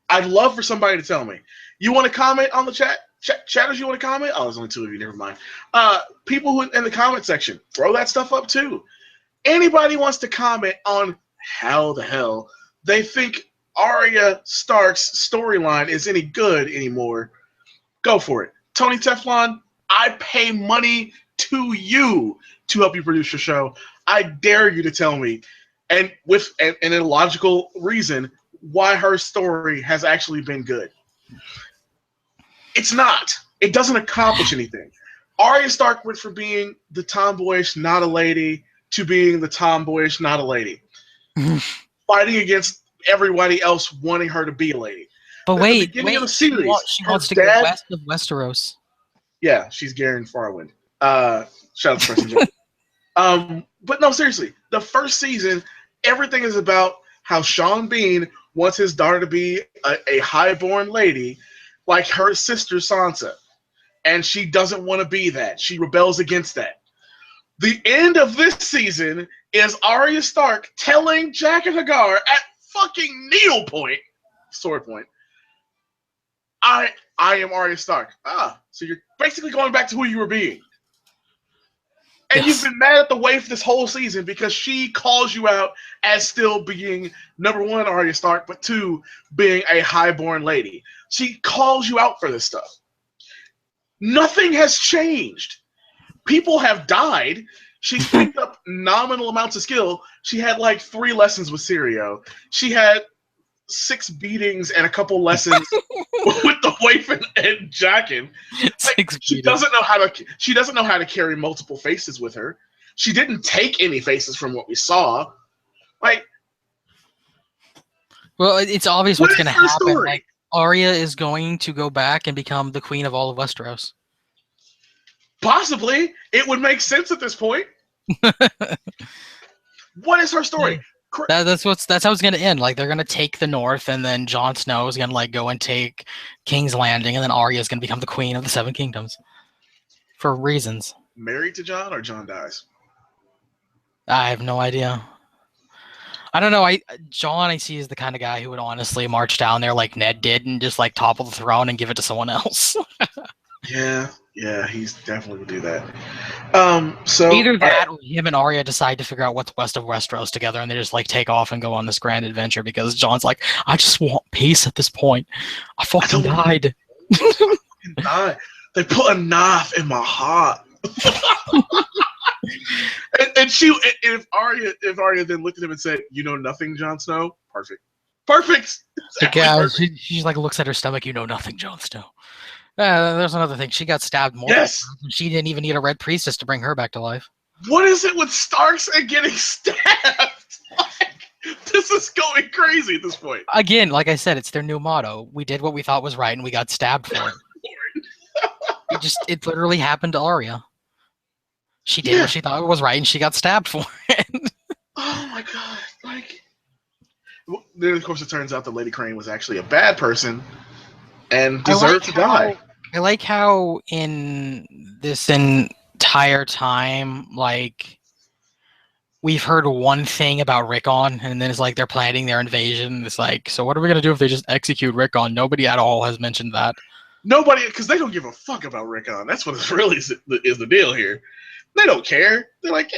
Speaker 1: I'd love for somebody to tell me. You want to comment on the chat? Chatters, you want to comment? Oh, there's only two of you. Never mind. People who in the comment section, throw that stuff up too. Anybody wants to comment on how the hell they think Arya Stark's storyline is any good anymore? Go for it. Tony Teflon, I pay money to you to help you produce your show. I dare you to tell me, and with an illogical reason, why her story has actually been good. It's not. It doesn't accomplish anything. Arya Stark went from being the tomboyish, not a lady, to being the tomboyish, not a lady. Fighting against everybody else wanting her to be a lady.
Speaker 2: But
Speaker 1: At
Speaker 2: wait,
Speaker 1: the beginning of the
Speaker 2: she
Speaker 1: series,
Speaker 2: wants to go west of Westeros.
Speaker 1: Yeah, she's Garen Farwind. Shout out to Preston Jones. But no, seriously, the first season, everything is about how Sean Bean wants his daughter to be a highborn lady like her sister Sansa. And she doesn't want to be that. She rebels against that. The end of this season is Arya Stark telling Jack and Hagar at fucking needle point, sword point, I am Arya Stark. So you're basically going back to who you were being. And You've been mad at the waif this whole season because she calls you out as still being, number one, Arya Stark, but two, being a highborn lady. She calls you out for this stuff. Nothing has changed. People have died. She's picked up nominal amounts of skill. She had like 3 lessons with Syrio. She had 6 beatings and a couple lessons with the waif and Jaqen. Like, she doesn't know how to carry multiple faces with her. She didn't take any faces from what we saw. Like,
Speaker 2: well, it's obvious what's going to happen. Story? Like, Arya is going to go back and become the queen of all of Westeros.
Speaker 1: Possibly. It would make sense at this point. What is her story?
Speaker 2: That's how it's going to end. Like, they're going to take the North, and then Jon Snow is going to like go and take King's Landing, and then Arya is going to become the queen of the Seven Kingdoms for reasons.
Speaker 1: Married to Jon, or Jon dies?
Speaker 2: I have no idea. I don't know. Jon, I see, is the kind of guy who would honestly march down there like Ned did and just like topple the throne and give it to someone else.
Speaker 1: Yeah, he's definitely would do that. So
Speaker 2: either that, or him and Arya decide to figure out what's west of Westeros together, and they just like take off and go on this grand adventure because Jon's like, I just want peace at this point. I fucking died.
Speaker 1: They put a knife in my heart. and if Arya then looked at him and said, "You know nothing, Jon Snow." Perfect. Exactly perfect.
Speaker 2: She like looks at her stomach. You know nothing, Jon Snow. There's another thing. She got stabbed more.
Speaker 1: Yes.
Speaker 2: She didn't even need a red priestess to bring her back to life.
Speaker 1: What is it with Starks and getting stabbed? This is going crazy at this point.
Speaker 2: Again, like I said, it's their new motto. We did what we thought was right, and we got stabbed for it. It literally happened to Arya. She did what she thought was right, and she got stabbed for it.
Speaker 1: Oh my god! Like, then of course it turns out that Lady Crane was actually a bad person and deserved to die.
Speaker 2: I like how in this entire time, like, we've heard one thing about Rickon, and then it's like they're planning their invasion. It's like, so what are we gonna do if they just execute Rickon? Nobody at all has mentioned that.
Speaker 1: Nobody, because they don't give a fuck about Rickon. That's what really is the deal here. They don't care. They're like,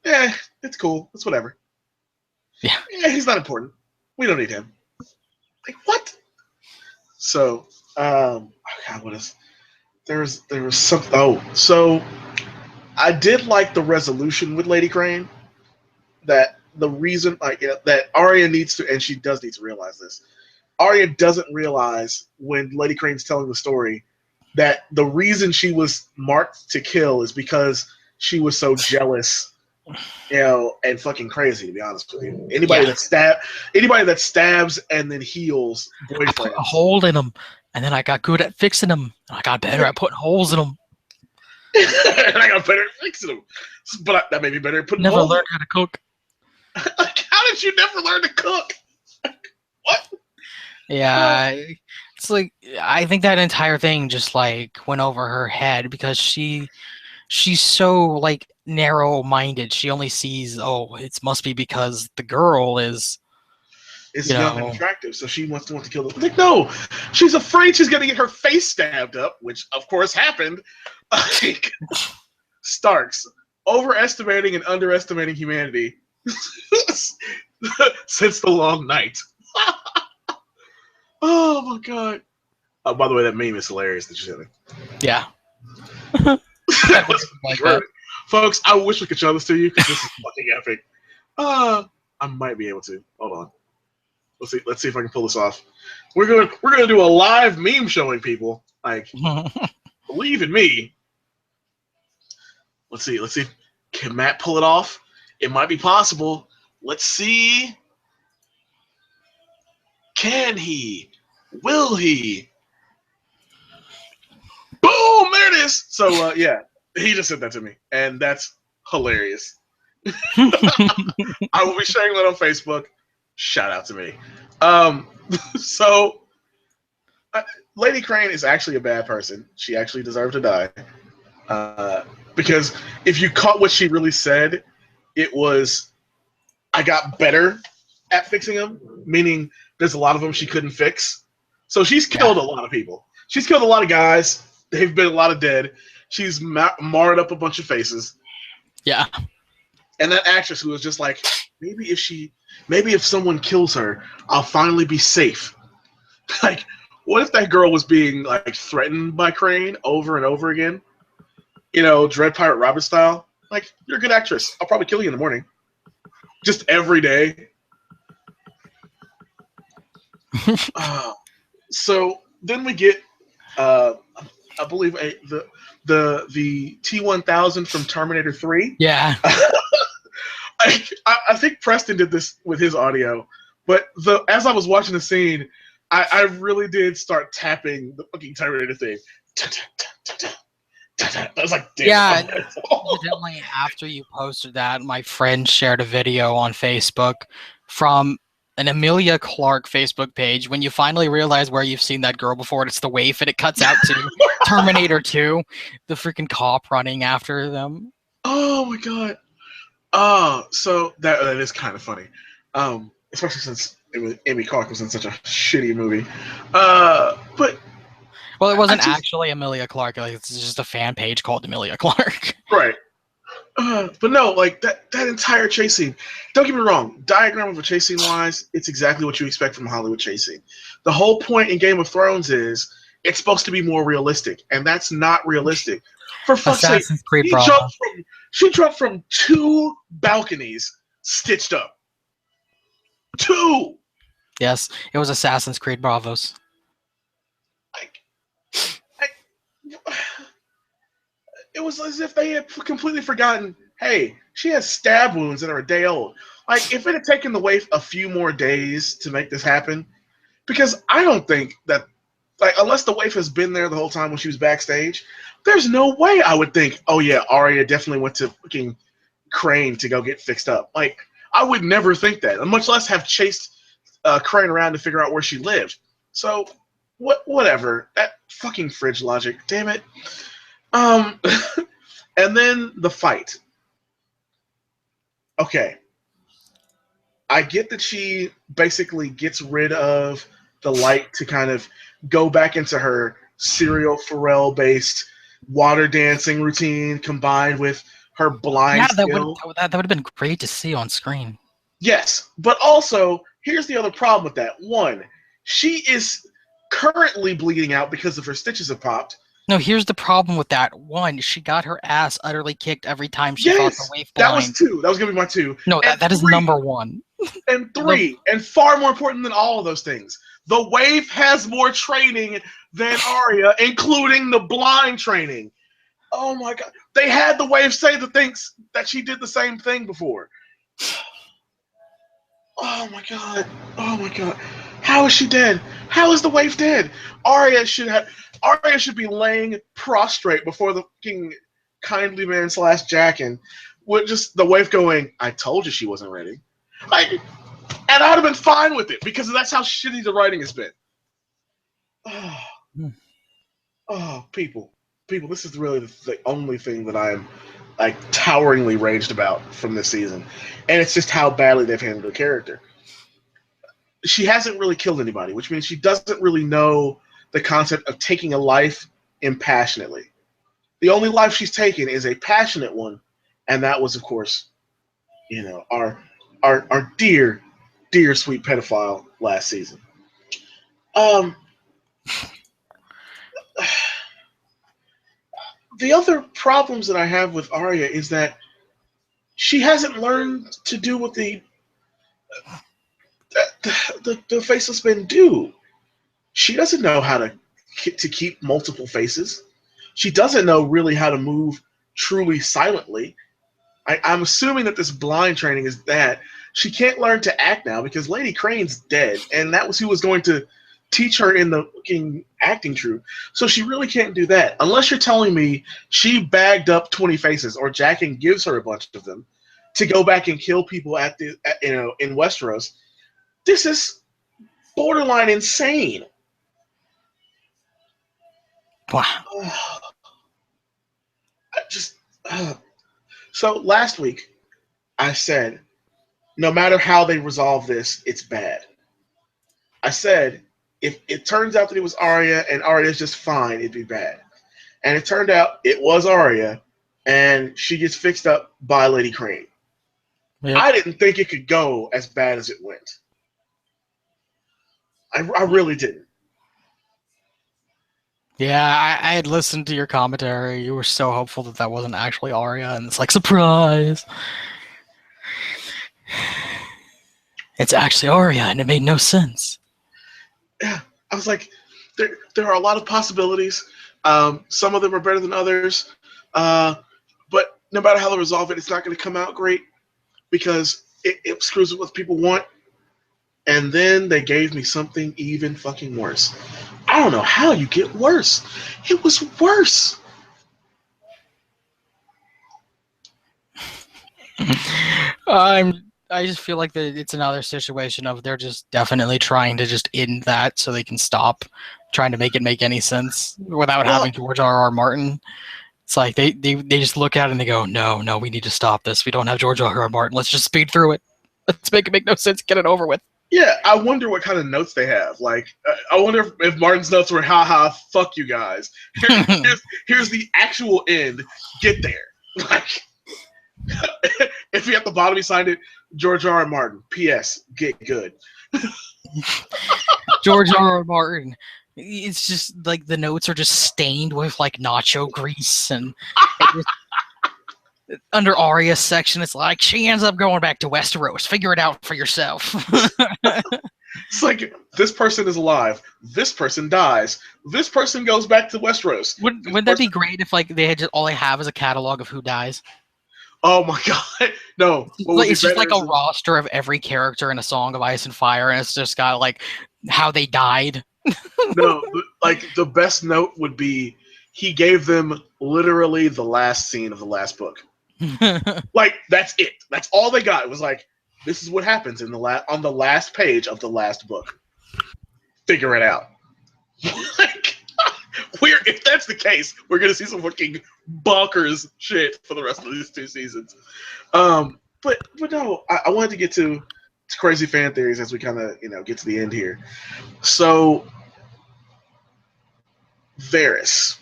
Speaker 1: it's cool. It's whatever.
Speaker 2: Yeah,
Speaker 1: he's not important. We don't need him. Like, what? So, oh god, what is? There was some. Oh, so I did like the resolution with Lady Crane. That the reason, that Arya needs to, and she does need to realize this. Arya doesn't realize when Lady Crane's telling the story that the reason she was marked to kill is because she was so jealous, and fucking crazy, to be honest with you. Anybody that stabs and then heals boyfriends.
Speaker 2: I put a hole in them, and then I got good at fixing them. I got better at putting holes in them.
Speaker 1: and I got better at fixing them. But that made me better at putting
Speaker 2: Never
Speaker 1: holes in
Speaker 2: learned how to cook.
Speaker 1: Like, how did you never learn to cook? What?
Speaker 2: Yeah, it's like I think that entire thing just like went over her head because she's so like narrow-minded. She only sees, oh, it must be because the girl is,
Speaker 1: It's
Speaker 2: you
Speaker 1: young and
Speaker 2: know,
Speaker 1: attractive, so she wants to kill them. Like, no, she's afraid she's going to get her face stabbed up, which of course happened. Like, Starks overestimating and underestimating humanity since the long night. Oh my god! By the way, that meme is hilarious that you sent me.
Speaker 2: yeah.
Speaker 1: That was
Speaker 2: Like
Speaker 1: great.
Speaker 2: that.
Speaker 1: Folks, I wish we could show this to you because this is fucking epic. I might be able to. Hold on. Let's see if I can pull this off. We're gonna do a live meme showing people. Like, believe in me. Let's see. Can Matt pull it off? It might be possible. Let's see. Can he? Will he? Boom! There it is. So yeah, he just sent that to me, and that's hilarious. I will be sharing that on Facebook. Shout out to me. So Lady Crane is actually a bad person. She actually deserved to die. Because if you caught what she really said, it was, I got better at fixing them, meaning there's a lot of them she couldn't fix. So she's killed a lot of people. She's killed a lot of guys. They've been a lot of dead. She's marred up a bunch of faces.
Speaker 2: Yeah.
Speaker 1: And that actress who was just like, maybe if someone kills her, I'll finally be safe. Like, what if that girl was being like threatened by Crane over and over again? You know, Dread Pirate Robert style. Like, you're a good actress. I'll probably kill you in the morning. Just every day. So then we get, I believe, the T-1000 from Terminator 3.
Speaker 2: Yeah.
Speaker 1: I think Preston did this with his audio, but as I was watching the scene, I really did start tapping the fucking Terminator thing. I was like, damn.
Speaker 2: Yeah, evidently after you posted that, my friend shared a video on Facebook from an Emilia Clarke Facebook page. When you finally realize where you've seen that girl before, it's the waif, and it cuts out to Terminator 2, the freaking cop running after them.
Speaker 1: Oh my god. So that is kind of funny. Especially since Amy Clarke was in such a shitty movie. But
Speaker 2: well, it wasn't actually Emilia Clarke. Like, it's just a fan page called Emilia Clarke.
Speaker 1: Right. But no, like that entire chase scene. Don't get me wrong. Diagram of a chase scene wise, it's exactly what you expect from a Hollywood chase scene. The whole point in Game of Thrones is it's supposed to be more realistic, and that's not realistic. For fuck's sake, she jumped from 2 balconies stitched up. 2.
Speaker 2: Yes, it was Assassin's Creed Bravos.
Speaker 1: It was as if they had completely forgotten, hey, she has stab wounds that are a day old. Like, if it had taken the waif a few more days to make this happen, because I don't think that, like, unless the waif has been there the whole time when she was backstage, there's no way I would think, oh yeah, Arya definitely went to fucking Crane to go get fixed up. Like, I would never think that, much less have chased Crane around to figure out where she lived. So, whatever. That fucking fridge logic. Damn it. And then the fight. Okay. I get that she basically gets rid of the light to kind of go back into her serial Pharrell-based water dancing routine combined with her blind skill.
Speaker 2: That would have been great to see on screen.
Speaker 1: Yes, but also, here's the other problem with that. One, she is currently bleeding out because of her stitches have popped.
Speaker 2: No, here's the problem with that. One, she got her ass utterly kicked every time she fought the waif blind.
Speaker 1: That was 2. That was going to be my 2.
Speaker 2: No, that is number 1.
Speaker 1: And 3, and far more important than all of those things, the waif has more training than Arya, including the blind training. Oh my god. They had the waif say the things that she did the same thing before. Oh my god. Oh my god. How is she dead? How is the waif dead? Arya should be laying prostrate before the king kindly man / Jackin with just the wife going, "I told you she wasn't ready," like, and I'd have been fine with it because that's how shitty the writing has been. Oh, people, this is really the only thing that I am like toweringly raged about from this season, and it's just how badly they've handled the character. She hasn't really killed anybody, which means she doesn't really know the concept of taking a life impassionately. The only life she's taken is a passionate one, and that was, of course, our dear, dear sweet pedophile last season. Um, the other problems that I have with Arya is that she hasn't learned to do what the faceless men do. She doesn't know how to keep multiple faces. She doesn't know really how to move truly silently. I'm assuming that this blind training is that she can't learn to act now because Lady Crane's dead, and that was who was going to teach her in the fucking acting troupe. So she really can't do that unless you're telling me she bagged up 20 faces, or Jaqen gives her a bunch of them to go back and kill people in Westeros. This is borderline insane.
Speaker 2: Wow.
Speaker 1: I just so last week I said no matter how they resolve this, it's bad. I said if it turns out that it was Arya and Arya's just fine, it'd be bad. And it turned out it was Arya, and she gets fixed up by Lady Crane.
Speaker 2: Yep.
Speaker 1: I didn't think it could go as bad as it went. I really didn't.
Speaker 2: Yeah, I had listened to your commentary. You were so hopeful that that wasn't actually Arya, and it's like, surprise! It's actually Arya, and it made no sense.
Speaker 1: Yeah, I was like, there are a lot of possibilities. Some of them are better than others. But no matter how they resolve it, it's not going to come out great because it screws with what people want. And then they gave me something even fucking worse. I don't know how you get worse. It was worse.
Speaker 2: I just feel like it's another situation of they're just definitely trying to just end that so they can stop trying to make it make any sense without having George R.R. Martin. It's like they just look at it and they go, no, we need to stop this. We don't have George R.R. Martin. Let's just speed through it. Let's make it make no sense. Get it over with.
Speaker 1: Yeah, I wonder what kind of notes they have. Like, I wonder if Martin's notes were, haha, fuck you guys. Here's the actual end. Get there. Like, if he at the bottom he signed it, George R. R. Martin. P.S. Get good.
Speaker 2: George R. R. Martin. It's just like the notes are just stained with like nacho grease, and under Arya's section, it's like she ends up going back to Westeros. Figure it out for yourself.
Speaker 1: It's like this person is alive. This person dies. This person goes back to Westeros.
Speaker 2: Wouldn't that be great if like they had just all they have is a catalog of who dies?
Speaker 1: Oh my god, no!
Speaker 2: It's just like a roster of every character in A Song of Ice and Fire, and it's just got like how they died.
Speaker 1: No, like the best note would be he gave them literally the last scene of the last book. Like that's it. That's all they got. It was like this is what happens on the last page of the last book. Figure it out. Like, if that's the case, we're gonna see some fucking bonkers shit for the rest of these 2 seasons. But no, I wanted to get to crazy fan theories as we kind of get to the end here. So Varys.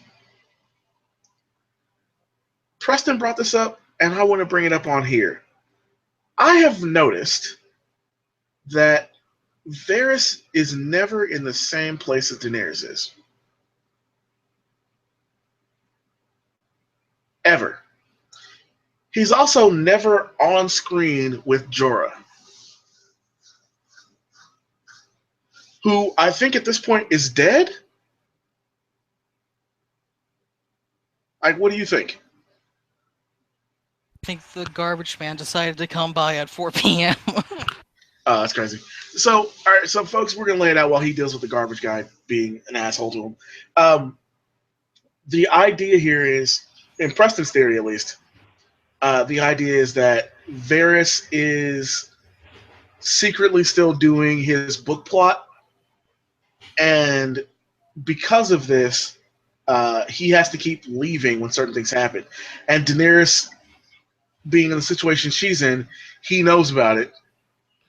Speaker 1: Preston brought this up, and I want to bring it up on here. I have noticed that Varys is never in the same place as Daenerys is. Ever. He's also never on screen with Jorah, who I think at this point is dead. Like, what do you think?
Speaker 2: I think the garbage man decided to come by at 4 p.m.
Speaker 1: That's crazy. So, all right, so folks, we're gonna lay it out while he deals with the garbage guy being an asshole to him. The idea here is in Preston's theory at least, the idea is that Varys is secretly still doing his book plot, and because of this, he has to keep leaving when certain things happen. And Daenerys, being in the situation she's in, he knows about it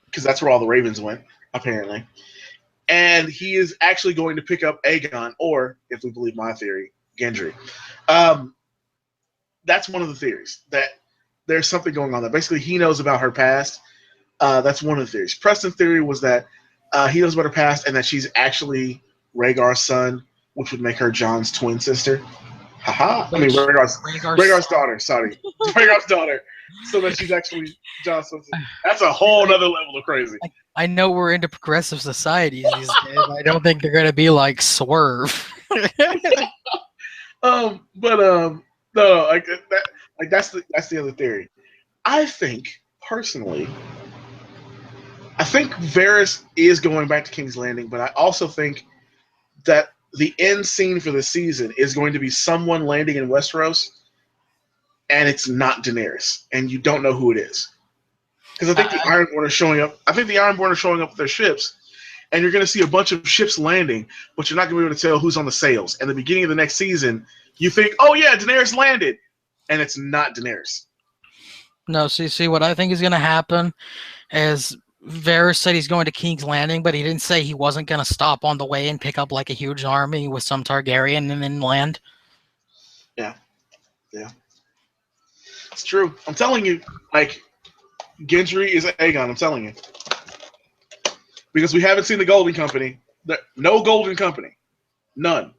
Speaker 1: because that's where all the ravens went, apparently. And he is actually going to pick up Aegon, or, if we believe my theory, Gendry. That's one of the theories, that there's something going on there. Basically, he knows about her past. That's one of the theories. Preston's theory was that he knows about her past and that she's actually Rhaegar's son, which would make her Jon's twin sister. Haha. I mean, Rhaegar's daughter. Sorry. Rhaegar's daughter. So that she's actually Jon's sister. That's a whole other level of crazy.
Speaker 2: I know we're into progressive societies these days. I don't think they're going to be like Swerve.
Speaker 1: No, like that. Like that's the other theory. I think personally, Varys is going back to King's Landing, but I also think that the end scene for the season is going to be someone landing in Westeros, and it's not Daenerys, and you don't know who it is. Because I think the Ironborn are showing up. I think the Ironborn are showing up with their ships, and you're going to see a bunch of ships landing, but you're not going to be able to tell who's on the sails. And the beginning of the next season, you think, oh yeah, Daenerys landed, and it's not Daenerys.
Speaker 2: No, see, what I think is going to happen is Varys said he's going to King's Landing, but he didn't say he wasn't going to stop on the way and pick up like a huge army with some Targaryen and then land.
Speaker 1: Yeah. It's true. I'm telling you, like, Gendry is Aegon, I'm telling you. Because we haven't seen the Golden Company. No Golden Company. None.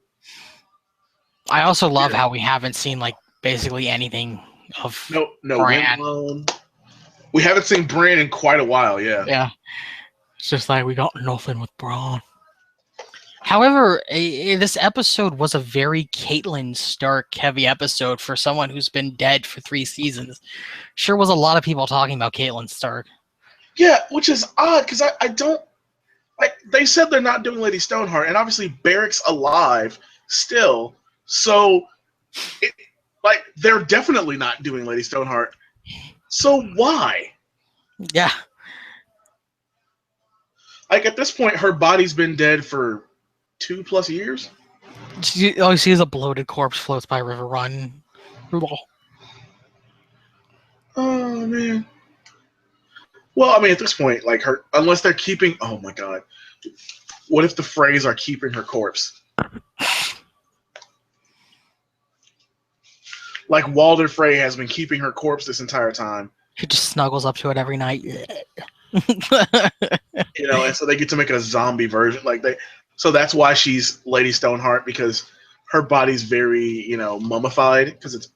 Speaker 2: I also love how we haven't seen, like, basically anything of
Speaker 1: Brianne. We haven't seen Brianne in quite a while, yeah.
Speaker 2: Yeah. It's just like, we got nothing with Bronn. However, this episode was a very Catelyn Stark heavy episode for someone who's been dead for 3 seasons. Sure was a lot of people talking about Catelyn Stark.
Speaker 1: Yeah, which is odd, because I don't... Like, they said they're not doing Lady Stoneheart, and obviously Barrick's alive still, so... they're definitely not doing Lady Stoneheart. So why?
Speaker 2: Yeah.
Speaker 1: Like, at this point, her body's been dead for 2+ years.
Speaker 2: All you see is a bloated corpse floats by River Run.
Speaker 1: Oh, man. Well, I mean, at this point, like, unless they're keeping... Oh, my God. What if the Freys are keeping her corpse? Like, Walder Frey has been keeping her corpse this entire time.
Speaker 2: He just snuggles up to it every night.
Speaker 1: And so they get to make a zombie version. So that's why she's Lady Stoneheart, because her body's very, mummified, because it's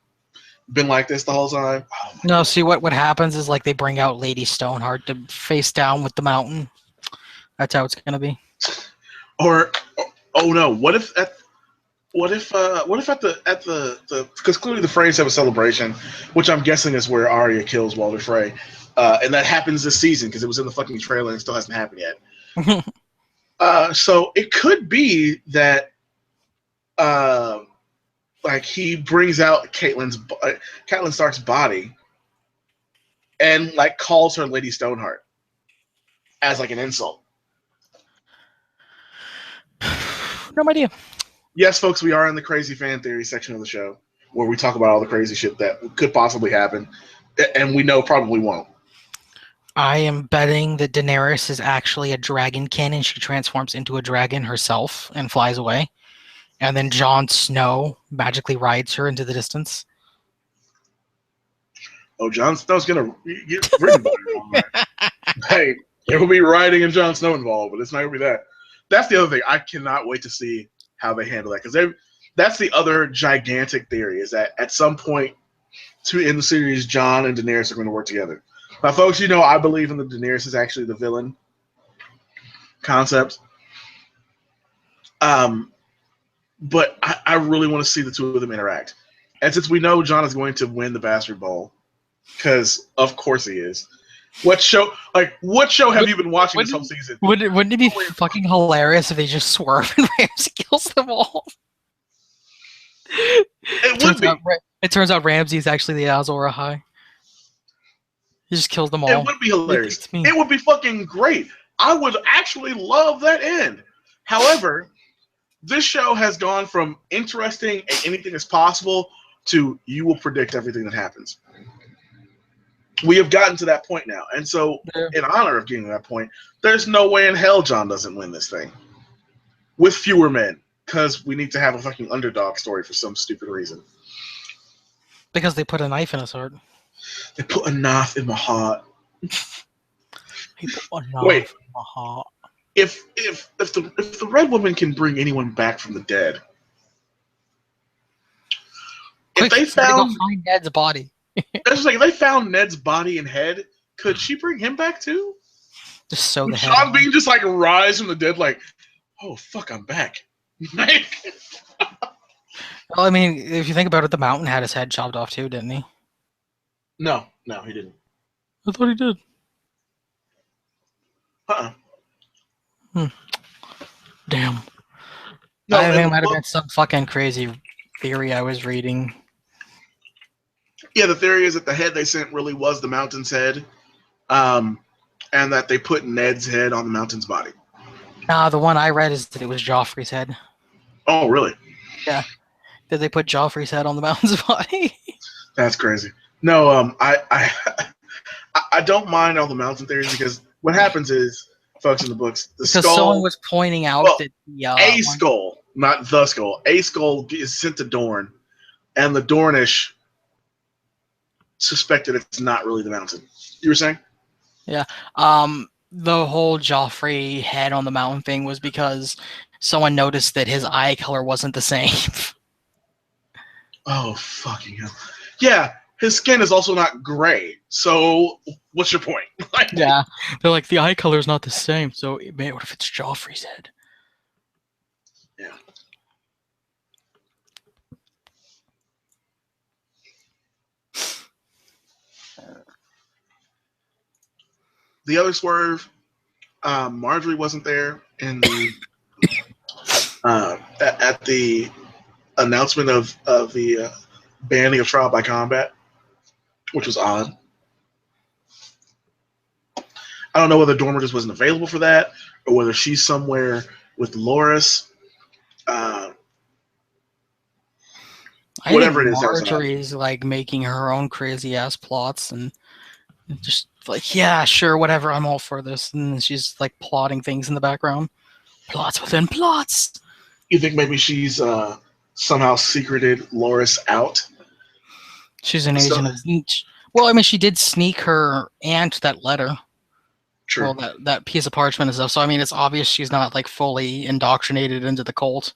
Speaker 1: been like this the whole time. Oh,
Speaker 2: no, see, what happens is, like, they bring out Lady Stoneheart to face down with the mountain. That's how it's gonna be.
Speaker 1: Or oh no, what if at the because clearly the Freys have a celebration, which I'm guessing is where Arya kills Walder Frey, and that happens this season because it was in the fucking trailer and it still hasn't happened yet. So it could be that, like, he brings out Catelyn Stark's body, and like calls her Lady Stoneheart as like an insult.
Speaker 2: No idea.
Speaker 1: Yes, folks, we are in the crazy fan theory section of the show, where we talk about all the crazy shit that could possibly happen, and we know probably won't.
Speaker 2: I am betting that Daenerys is actually a dragonkin, and she transforms into a dragon herself and flies away. And then Jon Snow magically rides her into the distance.
Speaker 1: Oh, Jon Snow's going to get ridden by her. Hey, there will be riding and Jon Snow involved, but it's not going to be that. That's the other thing. I cannot wait to see how they handle that, because that's the other gigantic theory, is that at some point in the series, Jon and Daenerys are going to work together. Now, folks, I believe in the Daenerys is actually the villain concept. But I really want to see the two of them interact. And since we know Jon is going to win the Bastard Bowl, because of course he is. What show have you been watching this whole season?
Speaker 2: Wouldn't it be fucking hilarious if they just swerve and Ramsay kills them all?
Speaker 1: It would be.
Speaker 2: It turns out Ramsay's actually the Azor Ahai. He just kills them all.
Speaker 1: It would be hilarious.
Speaker 2: It's me.
Speaker 1: It would be fucking great. I would actually love that end. However, this show has gone from interesting and anything is possible to you will predict everything that happens. We have gotten to that point now. And so, in honor of getting to that point, there's no way in hell Jon doesn't win this thing. With fewer men. Because we need to have a fucking underdog story for some stupid reason.
Speaker 2: Because they put a knife in his heart.
Speaker 1: They put a knife in my heart.
Speaker 2: He put a knife in my heart.
Speaker 1: If the Red Woman can bring anyone back from the dead,
Speaker 2: Quick,
Speaker 1: if they found
Speaker 2: find Ned's body,
Speaker 1: that's like if they found Ned's body and head, could she bring him back too?
Speaker 2: just sew the
Speaker 1: Would
Speaker 2: head.
Speaker 1: Sean Bean just like rise from the dead, like, oh fuck, I'm back.
Speaker 2: Well, I mean, if you think about it, the Mountain had his head chopped off too, didn't he?
Speaker 1: No, he didn't.
Speaker 2: I thought he did. Damn.
Speaker 1: No,
Speaker 2: I think it might have been some fucking crazy theory I was reading.
Speaker 1: Yeah, the theory is that the head they sent really was the Mountain's head, and that they put Ned's head on the Mountain's body.
Speaker 2: Nah, the one I read is that it was Joffrey's head.
Speaker 1: Oh, really?
Speaker 2: Yeah. Did they put Joffrey's head on the Mountain's body?
Speaker 1: That's crazy. No, I don't mind all the Mountain theories because what happens is, folks in the books, the
Speaker 2: because
Speaker 1: skull.
Speaker 2: someone was pointing out that
Speaker 1: the skull, not the skull. A skull is sent to Dorne, and the Dornish suspected it's not really the Mountain. You were saying?
Speaker 2: Yeah. The whole Joffrey head on the Mountain thing was because someone noticed that his eye color wasn't the same.
Speaker 1: Oh, fucking hell. Yeah, his skin is also not gray. So, what's your point?
Speaker 2: Yeah. They're like, the eye color is not the same. So, man, what if it's Joffrey's head?
Speaker 1: Yeah. The other swerve, Marjorie wasn't there in the at the announcement of the banning of trial by combat, which was odd. I don't know whether Dormer just wasn't available for that, or whether she's somewhere with Loras. Whatever it is,
Speaker 2: Marjorie's like making her own crazy ass plots and just like, yeah, sure, whatever, I'm all for this. And she's like plotting things in the background. Plots within plots.
Speaker 1: You think maybe she's somehow secreted Loras out?
Speaker 2: She's an agent of... Well, I mean, she did sneak her aunt that letter.
Speaker 1: True.
Speaker 2: Well, that piece of parchment and stuff. So, I mean, it's obvious she's not like fully indoctrinated into the cult.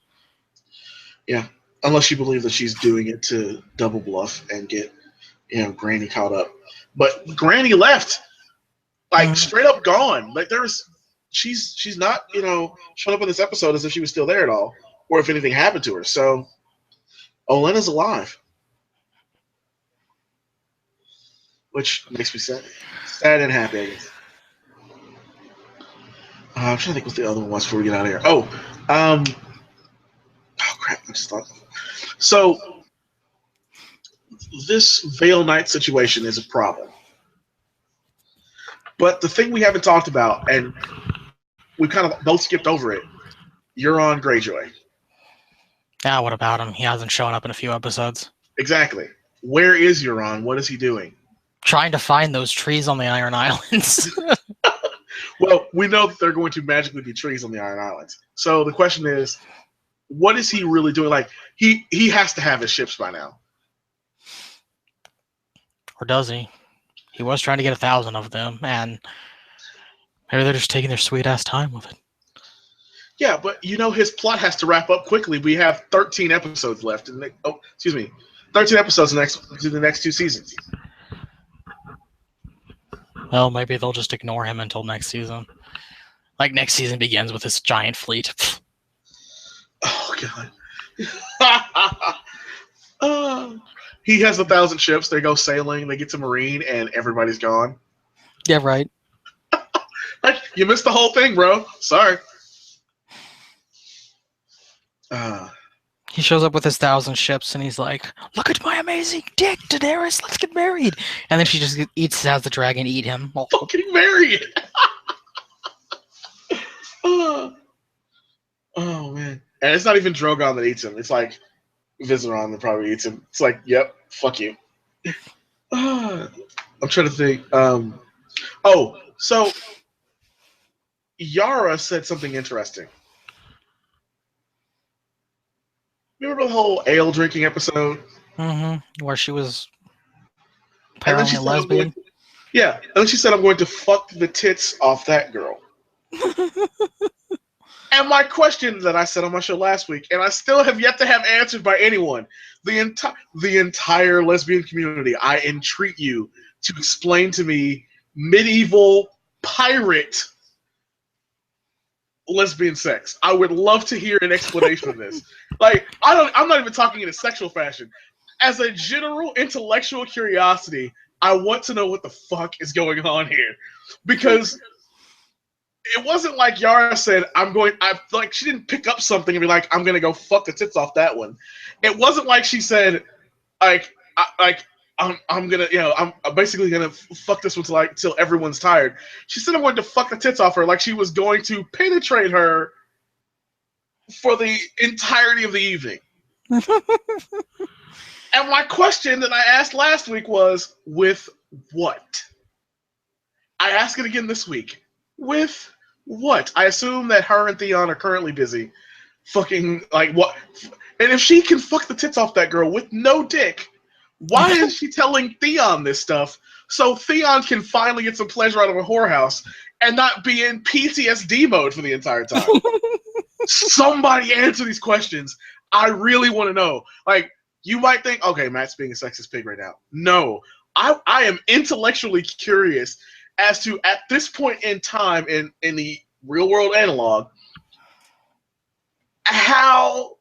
Speaker 1: Yeah. Unless you believe that she's doing it to double bluff and get, Granny caught up. But Granny left, like straight up gone. Like she's not, showing up in this episode as if she was still there at all, or if anything happened to her. So, Olenna's alive, which makes me sad and happy. I guess. I'm trying to think what the other one was before we get out of here. Oh crap! I just thought. So, this Vale Knight situation is a problem. But the thing we haven't talked about, and we kind of both skipped over it, Euron Greyjoy.
Speaker 2: Yeah, what about him? He hasn't shown up in a few episodes.
Speaker 1: Exactly. Where is Euron? What is he doing?
Speaker 2: Trying to find those trees on the Iron Islands.
Speaker 1: Well, we know that they're going to magically be trees on the Iron Islands. So the question is, what is he really doing? Like, he has to have his ships by now.
Speaker 2: Or does he? He was trying to get 1,000 of them, and maybe they're just taking their sweet-ass time with it.
Speaker 1: Yeah, but his plot has to wrap up quickly. We have 13 episodes left. 13 episodes in the next 2 seasons.
Speaker 2: Well, maybe they'll just ignore him until next season. Like, next season begins with this giant fleet.
Speaker 1: Oh, God. He has 1,000 ships. They go sailing. They get to Marine, and everybody's gone.
Speaker 2: Yeah, right.
Speaker 1: You missed the whole thing, bro. Sorry.
Speaker 2: He shows up with his 1,000 ships, and he's like, "Look at my amazing dick, Daenerys. Let's get married." And then she just eats as the dragon eat him.
Speaker 1: Fucking married. Oh man, and it's not even Drogon that eats him. It's like Viseron that probably eats him. It's like, yep, fuck you. I'm trying to think. Oh, so Yara said something interesting. Remember the whole ale drinking episode?
Speaker 2: Mm-hmm. Where she was
Speaker 1: And then she
Speaker 2: apparently a
Speaker 1: said, I'm going
Speaker 2: lesbian.
Speaker 1: to, yeah, and then she said, I'm going to fuck the tits off that girl. And my question that I said on my show last week, and I still have yet to have answered by anyone, the entire lesbian community, I entreat you to explain to me medieval pirate lesbian sex. I would love to hear an explanation of this. Like, I'm not even talking in a sexual fashion. As a general intellectual curiosity, I want to know what the fuck is going on here. Because it wasn't like Yara said, like, she didn't pick up something and be like, I'm going to go fuck the tits off that one. It wasn't like she said, I'm gonna, I'm basically gonna fuck this one till everyone's tired. She said I'm going to fuck the tits off her, like she was going to penetrate her for the entirety of the evening. And my question that I asked last week was, with what? I ask it again this week. With what? I assume that her and Theon are currently busy fucking, like, what? And if she can fuck the tits off that girl with no dick, why is she telling Theon this stuff so Theon can finally get some pleasure out of a whorehouse and not be in PTSD mode for the entire time? Somebody answer these questions. I really want to know. Like, you might think, okay, Matt's being a sexist pig right now. No, I am intellectually curious as to, at this point in time in the real world analog, how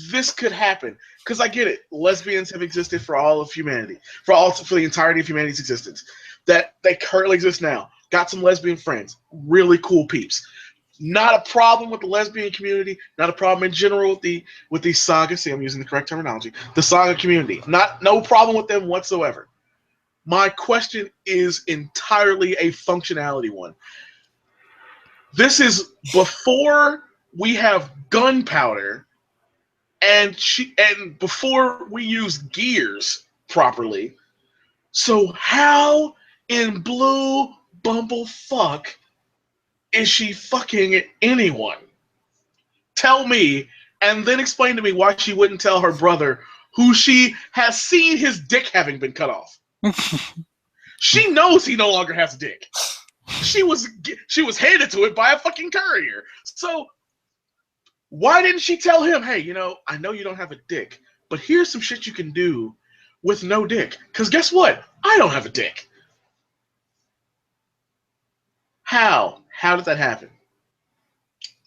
Speaker 1: this could happen. Because I get it. Lesbians have existed for all of humanity, for the entirety of humanity's existence. That they currently exist now. Got some lesbian friends. Really cool peeps. Not a problem with the lesbian community. Not a problem in general with the saga. See, I'm using the correct terminology. The saga community. No problem with them whatsoever. My question is entirely a functionality one. This is before we have gunpowder, and before we use gears properly. So how in blue bumblefuck is she fucking anyone? Tell me, and then explain to me why she wouldn't tell her brother, who she has seen his dick having been cut off. She knows he no longer has a dick. She was handed to it by a fucking courier. So why didn't she tell him, hey, I know you don't have a dick, but here's some shit you can do with no dick. Because guess what? I don't have a dick. How? How did that happen?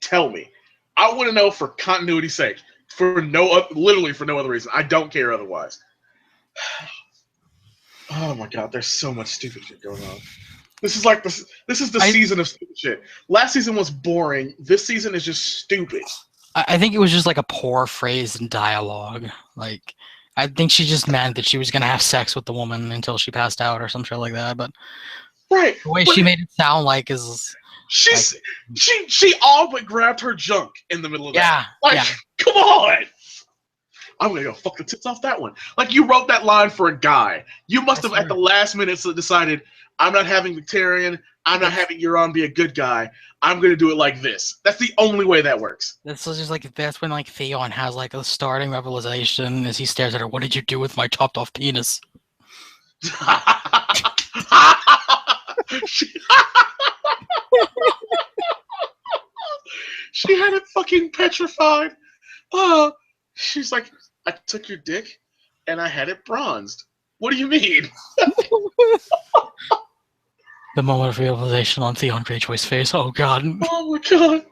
Speaker 1: Tell me. I want to know for continuity's sake. Literally for no other reason. I don't care otherwise. Oh my god, there's so much stupid shit going on. This is the season of stupid shit. Last season was boring. This season is just stupid.
Speaker 2: I think it was just like a poor phrase in dialogue. Like, I think she just meant that she was gonna have sex with the woman until she passed out or some shit like that. But
Speaker 1: right,
Speaker 2: the way she made it sound like is
Speaker 1: she all but grabbed her junk in the middle of that. Like, come on. I'm gonna go fuck the tits off that one. Like, you wrote that line for a guy. You must have at the last minute decided, I'm not having Victorian. I'm not having Euron be a good guy. I'm gonna do it like this. That's the only way that works.
Speaker 2: That's just like, that's when like Theon has like a starting revelation as he stares at her. What did you do with my chopped off penis?
Speaker 1: She had it fucking petrified. Oh, she's like, I took your dick and I had it bronzed. What do you mean?
Speaker 2: The moment of realization on Theon Greyjoy's face. Oh god.
Speaker 1: Oh my god.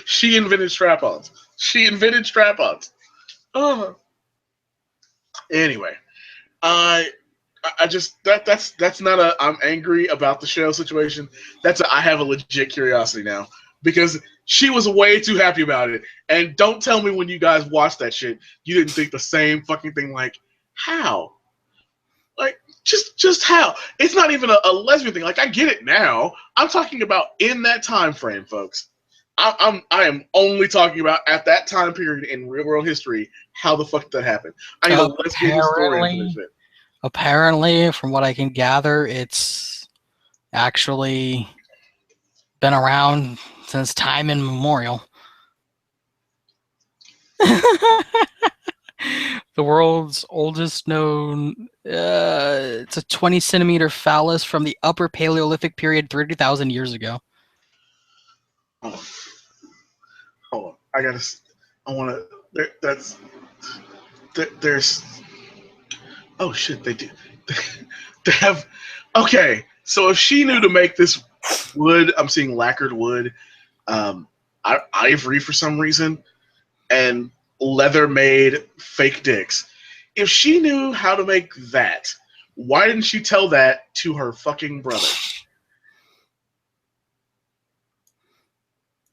Speaker 1: She invented strap-ons. She invented strap-ons. Oh. Anyway, I just that's not a I'm angry about the show situation. That's I have a legit curiosity now, because She was way too happy about it. And don't tell me when you guys watched that shit, you didn't think the same fucking thing. Like, how? Like, just how? It's not even a lesbian thing. Like, I get it now. I'm talking about in that time frame, folks. I am only talking about at that time period in real world history. How the fuck did that happen? I need a lesbian historian for this shit.
Speaker 2: Apparently, from what I can gather, it's actually been around since time immemorial. The world's oldest known, it's a 20 centimeter phallus from the Upper Paleolithic period 30,000 years ago.
Speaker 1: Oh. Hold on. I want to, there's, oh shit, they do. They have, okay, so if she knew to make this wood, I'm seeing lacquered wood, ivory for some reason, and leather made fake dicks. If she knew how to make that, why didn't she tell that to her fucking brother?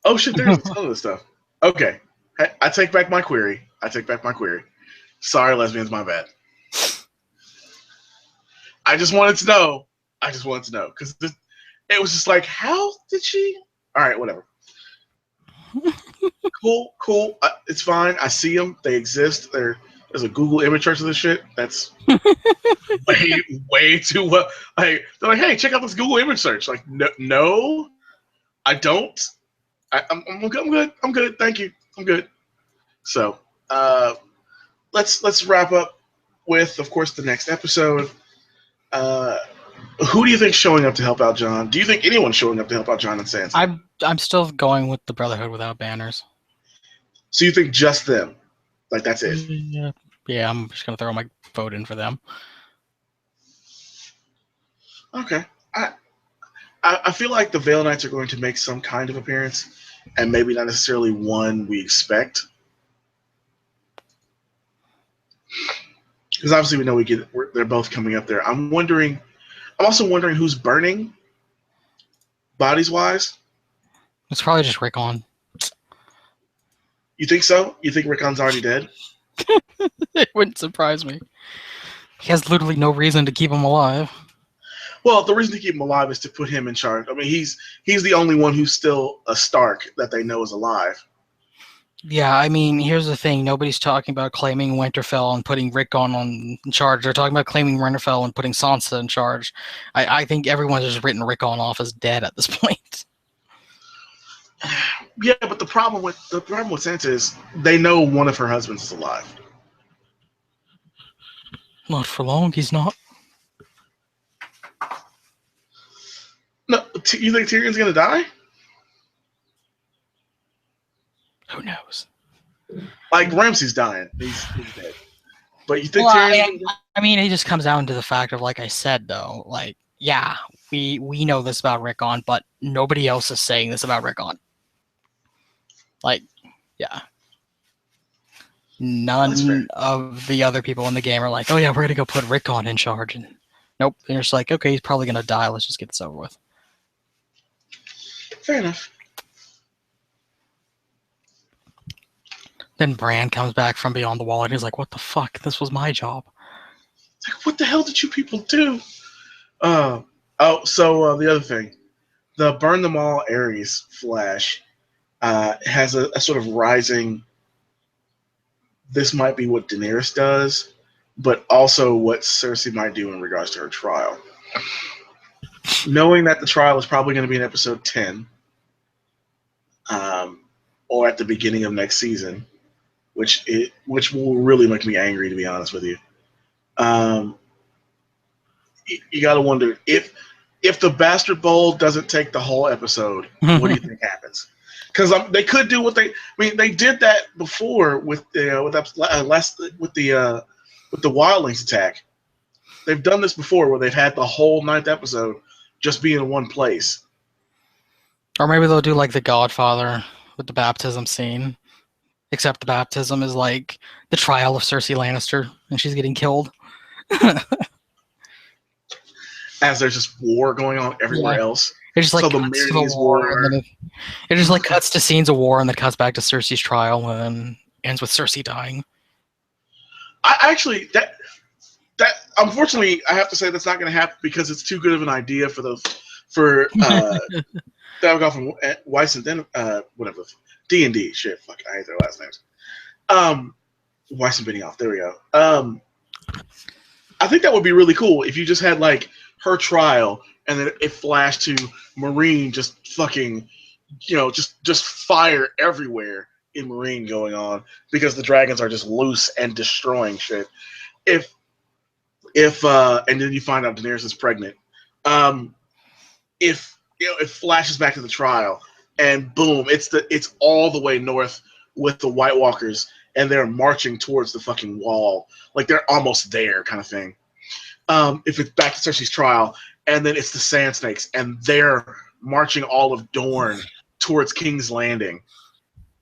Speaker 1: Oh shit, there's a ton of this stuff. Okay, I take back my query. Sorry, lesbians, my bad. I just wanted to know because it was just like, how did she? All right, whatever. Cool. It's fine. I see them. They exist. There's a Google image search of this shit. That's way too well. Like, they're like, hey, check out this Google image search. Like, no, I don't. I'm good. Thank you. I'm good. So, let's wrap up with, of course, the next episode. Who do you think's showing up to help out Jon? Do you think anyone's showing up to help out Jon and Sansa?
Speaker 2: I'm still going with the Brotherhood without banners.
Speaker 1: So you think just them? Like, that's it?
Speaker 2: Yeah, I'm just gonna throw my vote in for them.
Speaker 1: Okay. I feel like the Veil Knights are going to make some kind of appearance, and maybe not necessarily one we expect. Because obviously we know they're both coming up there. I'm also wondering who's burning, bodies wise.
Speaker 2: It's probably just Rickon.
Speaker 1: You think so? You think Rickon's already dead?
Speaker 2: It wouldn't surprise me. He has literally no reason to keep him alive.
Speaker 1: Well, the reason to keep him alive is to put him in charge. I mean, he's the only one who's still a Stark that they know is alive.
Speaker 2: Yeah, I mean, here's the thing. Nobody's talking about claiming Winterfell and putting Rickon in charge. They're talking about claiming Winterfell and putting Sansa in charge. I think everyone's just written Rickon off as dead at this point.
Speaker 1: Yeah, but the problem with Sansa is they know one of her husbands is alive.
Speaker 2: Not for long, he's not.
Speaker 1: No, you think Tyrion's gonna die?
Speaker 2: Who knows?
Speaker 1: Like, Ramsay's dying. He's dead. But you think Tyrion's
Speaker 2: I mean, it just comes down to the fact of, like I said, though, like, yeah, we know this about Rickon, but nobody else is saying this about Rickon. Like, yeah. None of the other people in the game are like, oh yeah, we're gonna go put Rickon in charge. And nope, they're just like, okay, he's probably gonna die. Let's just get this over with.
Speaker 1: Fair enough.
Speaker 2: Then Bran comes back from beyond the wall and he's like, what the fuck? This was my job.
Speaker 1: Like, what the hell did you people do? The other thing, the Burn Them All Ares flash has a sort of rising, this might be what Daenerys does, but also what Cersei might do in regards to her trial. Knowing that the trial is probably going to be in episode 10, or at the beginning of next season, which will really make me angry, to be honest with you. You got to wonder if the Bastard Bowl doesn't take the whole episode, what do you think happens? Because they could do they did that before with the Wildlings attack. They've done this before where they've had the whole 9th episode just be in one place.
Speaker 2: Or maybe they'll do like The Godfather with the baptism scene, except the baptism is like the trial of Cersei Lannister and she's getting killed.
Speaker 1: As there's just war going on everywhere else.
Speaker 2: It just like
Speaker 1: So the
Speaker 2: cuts to the
Speaker 1: Marys
Speaker 2: war, and
Speaker 1: War.
Speaker 2: then it just like cuts to scenes of war, and then cuts back to Cersei's trial, and then ends with Cersei dying.
Speaker 1: I actually that unfortunately I have to say that's not going to happen because it's too good of an idea for that I got from Weiss and then whatever D&D shit. Fuck, I hate their last names. Weiss and Benioff. There we go. I think that would be really cool if you just had like her trial and then it flashed to Marine just fucking, just fire everywhere in Marine going on because the dragons are just loose and destroying shit. If and then you find out Daenerys is pregnant. If it flashes back to the trial and boom, it's all the way north with the White Walkers and they're marching towards the fucking wall, like they're almost there, kind of thing. If it's back to Cersei's trial, and then it's the Sand Snakes, and they're marching all of Dorne towards King's Landing.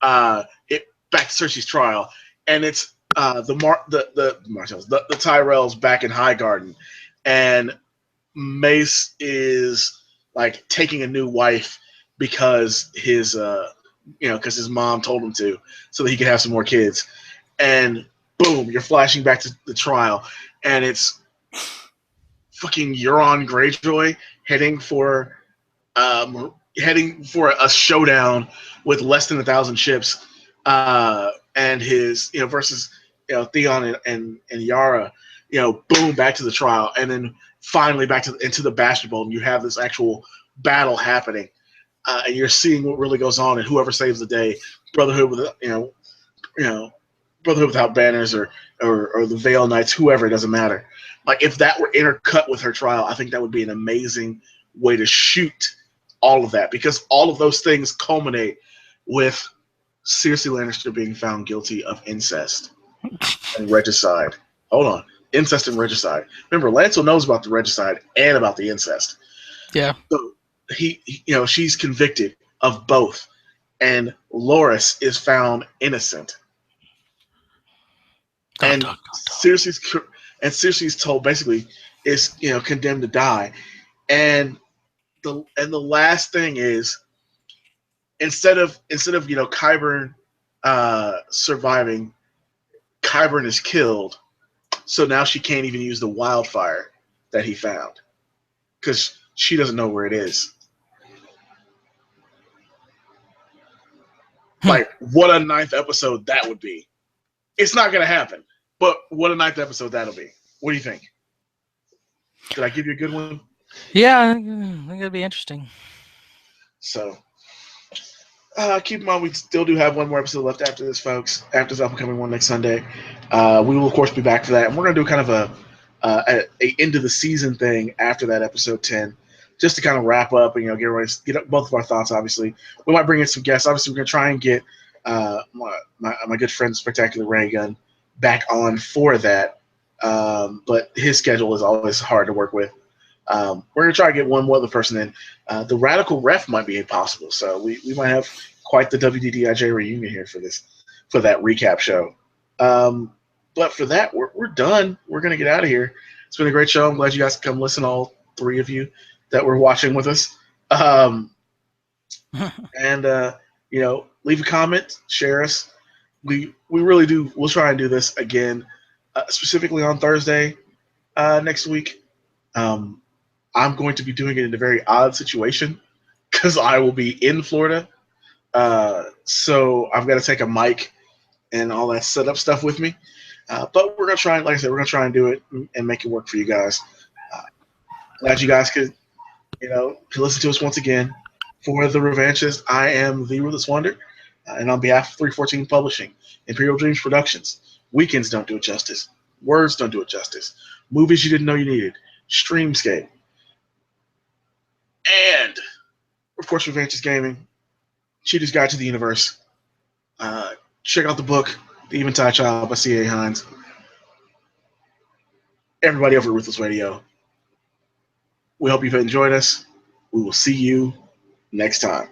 Speaker 1: It back to Cersei's trial, and it's the Tyrells back in Highgarden, and Mace is like taking a new wife because because his mom told him to, so that he could have some more kids. And boom, you're flashing back to the trial, and it's fucking Euron Greyjoy heading for a showdown with less than 1,000 ships, and his versus Theon and Yara, boom, back to the trial, and then finally back into the Bastard Bowl, and you have this actual battle happening, and you're seeing what really goes on, and whoever saves the day, Brotherhood with Brotherhood Without Banners or the Veil Knights, whoever, it doesn't matter. Like if that were intercut with her trial, I think that would be an amazing way to shoot all of that, because all of those things culminate with Cersei Lannister being found guilty of incest and regicide. Hold on. Incest and regicide. Remember, Lancel knows about the regicide and about the incest.
Speaker 2: Yeah.
Speaker 1: So she's convicted of both, and Loras is found innocent. And Cersei's told basically is condemned to die. And the last thing is instead of Qyburn surviving, Qyburn is killed. So now she can't even use the wildfire that he found because she doesn't know where it is. Like, what a ninth episode that would be. It's not going to happen, but what a ninth episode that'll be. What do you think? Did I give you a good one?
Speaker 2: Yeah, I think it'd be interesting.
Speaker 1: So, keep in mind, we still do have one more episode left after this, folks. After this upcoming one next Sunday. We will, of course, be back for that. And we're going to do kind of a end of the season thing after that episode 10, just to kind of wrap up and get both of our thoughts. Obviously, we might bring in some guests. Obviously, we're going to try and get my good friend Spectacular Ray Gun back on for that, but his schedule is always hard to work with. We're going to try to get one more other person in. The Radical Ref might be possible, so we might have quite the WDDIJ reunion here for that recap show. But for that, we're done. We're going to get out of here. It's been a great show. I'm glad you guys could come listen, all three of you that were watching with us. And leave a comment, share us. We really do. We'll try and do this again, specifically on Thursday next week. I'm going to be doing it in a very odd situation because I will be in Florida. So I've got to take a mic and all that setup stuff with me. But we're going to try, like I said, we're going to try and do it and make it work for you guys. Glad you guys could listen to us once again. For The Revanchist, I am the Ruthless Wonder. And on behalf of 314 Publishing, Imperial Dreams Productions, Weekends don't do it justice. Words don't do it justice. Movies you didn't know you needed. Streamscape. And, of course, Revanchist Gaming. Cheater's Guide to the Universe. Check out the book, The Eventide Child by C.A. Hines. Everybody over at Ruthless Radio. We hope you've enjoyed us. We will see you next time.